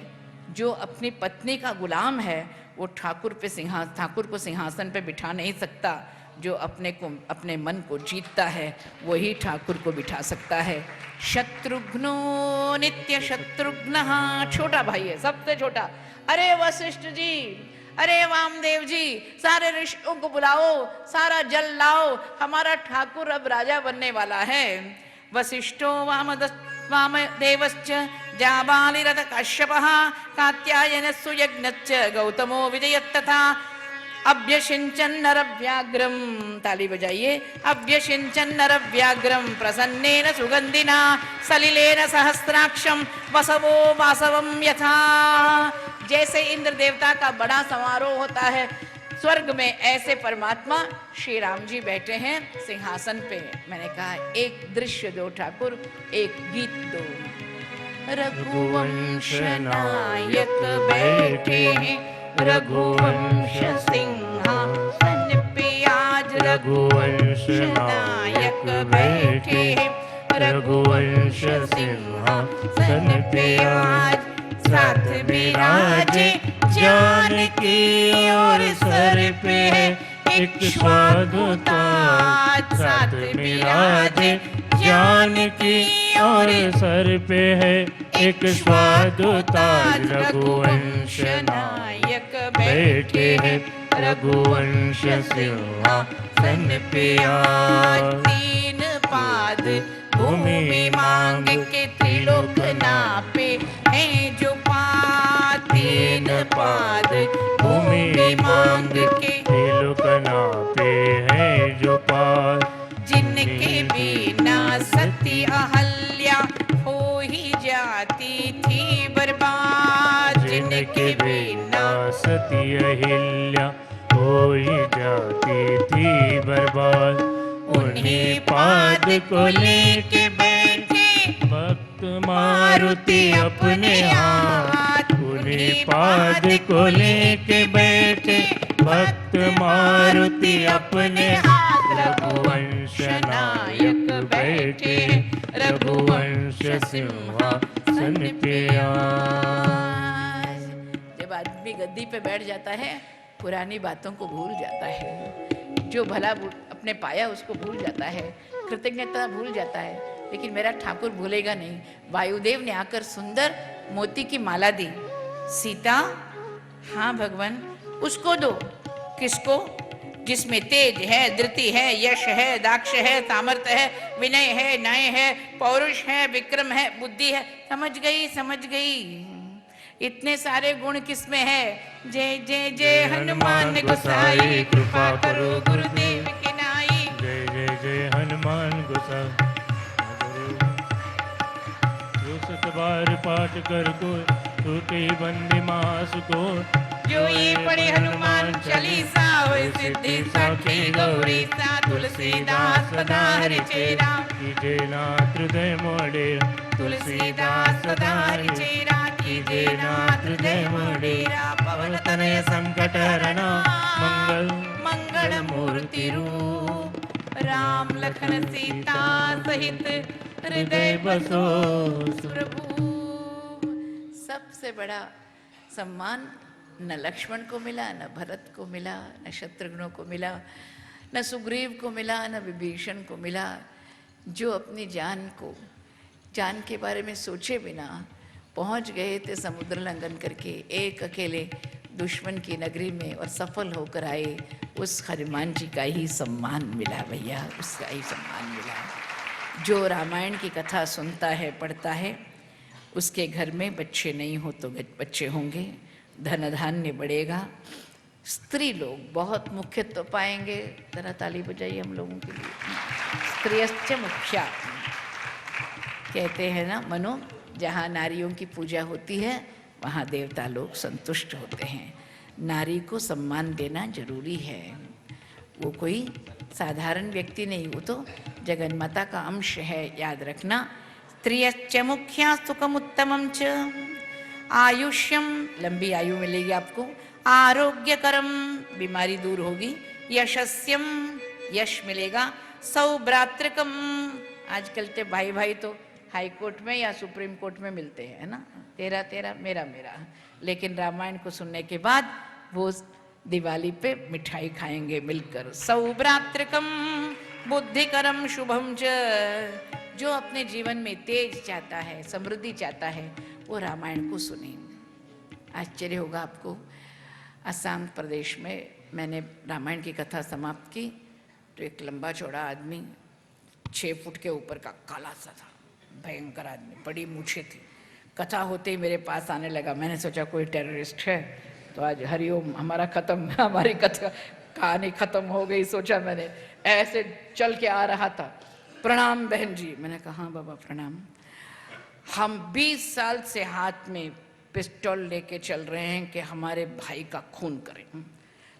Speaker 1: जो अपनी पत्नी का गुलाम है, वो ठाकुर को सिंहासन पे बिठा नहीं सकता। जो अपने मन को जीतता है वही ठाकुर को बिठा सकता है। शत्रुघ्नो नित्य शत्रुघ्नः, छोटा भाई है, सबसे छोटा। अरे वशिष्ठ जी, अरे वामदेव जी, सारे ऋषियों को बुलाओ, सारा जल लाओ, हमारा ठाकुर अब राजा बनने वाला है। वशिष्ठो वामदेवश्च जाबालिरथ कश्यपः, कात्यायनस्तु यज्ञश्च गौतमो विजयस्तथा। अभ्यसिंचन नरव्याघ्रम, ताली बजाइए, अभ्यसिंचन नरव्याघ्रम प्रसन्नेन सुगंधिना सलिलेन सहस्राक्षम वसवो वासवम यथा। जैसे इंद्र देवता का बड़ा समारोह होता है, स्वर्ग में ऐसे परमात्मा श्री राम जी बैठे हैं सिंहासन पे। मैंने कहा एक दृश्य दो ठाकुर, एक गीत दो। रघुवंश नायक बैठे हैं, रघुवंश सिंहासन पे आज। रघुवंश नायक बैठे हैं, रघुवंश सिंहासन पे आज। साथ विराजे जानकी और सर पे है एक स्वादुताज। साथ विराजे जानकी और
Speaker 2: सर पे है एक स्वादुताज।
Speaker 1: रघुवंश नायक बैठे हैं, रघुवंश सिंहासन पे आज। तीन पाद भूमि मांग के त्रिलोक नापे हैं जो पाद। तीन पाद भूमि मांग के
Speaker 2: त्रिलोक नापे हैं जो पाद।
Speaker 1: जिनके बिना सती अहल्या हो ही जाती थी बर्बाद। जिनके बिना
Speaker 2: सती अहिल्या हो ही जाती थी बर्बाद।
Speaker 1: उन्हीं पाद को लेके बैठे
Speaker 2: भक्त मारुति अपने हाथ। उन्हीं पाद को लेके बैठे भक्त मारुति अपने हाथ। रघुवंश नायक बैठे रघुवंश सिंहासन पे आज। जब आदमी गद्दी पे बैठ जाता है पुरानी बातों को भूल जाता है, जो भला अपने पाया उसको भूल जाता है, कृतज्ञता भूल जाता है। लेकिन मेरा ठाकुर भूलेगा नहीं। वायुदेव ने आकर सुंदर मोती की माला दी। सीता, हाँ भगवान, उसको दो। किसको? जिसमें तेज है, धृति है, यश है, दाक्ष है, सामर्थ्य है, विनय है, न्याय है, पौरुष है, विक्रम है, बुद्धि है। समझ गई, समझ गई। इतने सारे गुण किसमें है? जय जय जय हनुमान गोसाई, कृपा करो गुरुदेव की नाई। जय जय जय हनुमान गोसाई। जो सत बार पाठ कर को टूटी बंदी मास को।
Speaker 1: जो ये पढ़े हनुमान चालीसा होए सिद्धि साखी गौरी सा। तुलसीदास सदा हरि चेरा,
Speaker 2: कीजे नाथ हृदय मोडेरा।
Speaker 1: तुलसीदास सदा हरि चेरा, कीजे नाथ हृदय मोडेरा। पवन तनय संकट हरना,
Speaker 2: मंगल
Speaker 1: मंगल मूर्ति रूप। राम लखन सीता सहित हृदय बसो सुरभूप। सबसे बड़ा सम्मान न लक्ष्मण को मिला, न भरत को मिला, न शत्रुघ्नों को मिला, न सुग्रीव को मिला, न विभीषण को मिला। जो अपनी जान के बारे में सोचे बिना पहुंच गए थे समुद्र लंघन करके एक अकेले दुश्मन की नगरी में और सफल होकर आए। उस हनुमान जी का ही सम्मान मिला भैया, उसका ही सम्मान मिला। जो रामायण की कथा सुनता है, पढ़ता है, उसके घर में बच्चे नहीं हो तो बच्चे होंगे, धन धान्य बढ़ेगा, स्त्री लोग बहुत मुख्यत्व पाएंगे। जरा ताली बजाइए हम लोगों के लिए। स्त्रियश्च मुख्या कहते हैं ना मनो, जहाँ नारियों की पूजा होती है वहाँ देवता लोग संतुष्ट होते हैं। नारी को सम्मान देना जरूरी है। वो कोई साधारण व्यक्ति नहीं, वो तो जगन्माता का अंश है, याद रखना। स्त्रियश्च मुख्या सुखम उत्तमम च, आयुष्यम, लंबी आयु मिलेगी आपको, आरोग्यकरम, बीमारी दूर होगी, यशस्यम, यश मिलेगा, सौभ्रातृकम, आजकल के भाई भाई तो हाई कोर्ट में या सुप्रीम कोर्ट में मिलते हैं, है ना, तेरा तेरा मेरा मेरा। लेकिन रामायण को सुनने के बाद वो दिवाली पे मिठाई खाएंगे मिलकर। सौभ्रातृकम बुद्धिकरम शुभम च, जो अपने जीवन में तेज चाहता है, समृद्धि चाहता है, वो रामायण को सुने। आश्चर्य होगा आपको, असम प्रदेश में मैंने रामायण की कथा समाप्त की तो एक लंबा चौड़ा आदमी 6 फुट के ऊपर का काला सा था, भयंकर आदमी, बड़ी मूछें थी। कथा होते ही मेरे पास आने लगा। मैंने सोचा कोई टेररिस्ट है तो आज हरिओम हमारा खत्म, हमारी कथा कहानी खत्म हो गई, सोचा मैंने। ऐसे चल के आ रहा था, प्रणाम बहन जी। मैंने कहा हाँ बाबा प्रणाम। हम 20 साल से हाथ में पिस्टल लेके चल रहे हैं कि हमारे भाई का खून करें।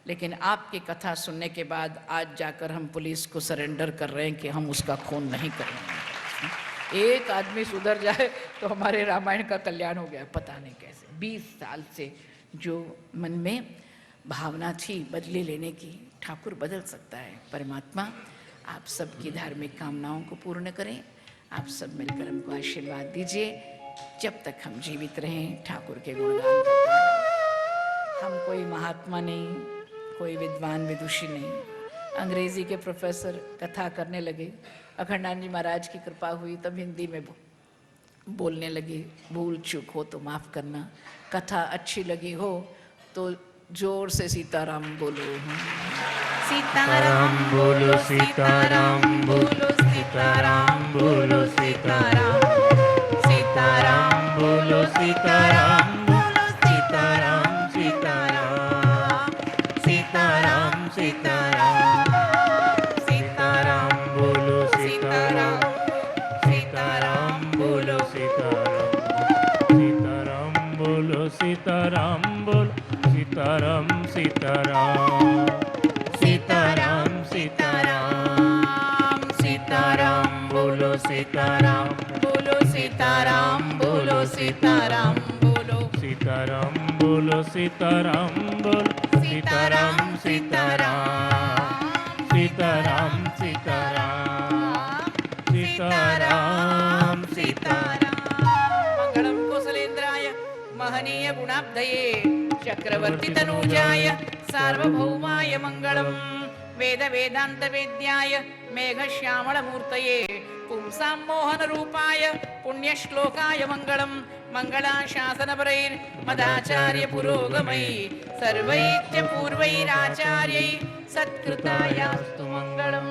Speaker 1: लेकिन आपकी कथा सुनने के बाद आज जाकर हम पुलिस को सरेंडर कर रहे हैं कि हम उसका खून नहीं करेंगे। एक आदमी सुधर जाए तो हमारे रामायण का कल्याण हो गया। पता नहीं कैसे 20 साल से जो मन में भावना थी बदले लेने की, ठाकुर बदल सकता है। परमात्मा आप सबकी धार्मिक कामनाओं को पूर्ण करें। आप सब मिलकर हमको आशीर्वाद दीजिए। जब तक हम जीवित रहें ठाकुर के गुणगान करते रहें। हम कोई महात्मा नहीं, कोई विद्वान विदुषी नहीं। अंग्रेजी के प्रोफेसर कथा करने लगे, अखंडानंद जी महाराज की कृपा हुई तब हिंदी में बोलने लगे। भूल चूक हो तो माफ़ करना। कथा अच्छी लगी हो तो जोर से सीताराम बोलो।
Speaker 2: सीताराम बोलो, सीताराम बोलो, सीताराम बोलो, सीताराम, सीताराम बोलो, सीताराम बोलो, सीताराम, सीताराम, सीताराम, सीताराम, सीताराम बोलो, सीताराम, सीताराम बोलो, सीताराम, सीताराम बोलो, सीताराम बोलो, सीताराम, सीताराम, सीताराम, सीताराम, सीताराम बोलो, सीताराम बोलो, सीताराम बोलो, सीताराम बोलो, सीताराम बोलो, सीताराम बोलो, सीताराम, सीताराम, सीताराम, सीताराम, सीताराम, सीताराम।
Speaker 1: मंगलम कुशलेन्द्राय महनीय गुणाब्धये चक्रवर्ती तनूजाय सार्वभौमाय मंगलम। वेद वेदांत वेद्याय मेघश्यामल मूर्तये पुंसां मोहन रूपाय पुण्यश्लोकाय मंगलम। मंगलाशासनपरैर् मदाचार्य पुरोगमै सर्वैश्च पूर्वैराचार्यै सत्कृतायास्तु मंगलम।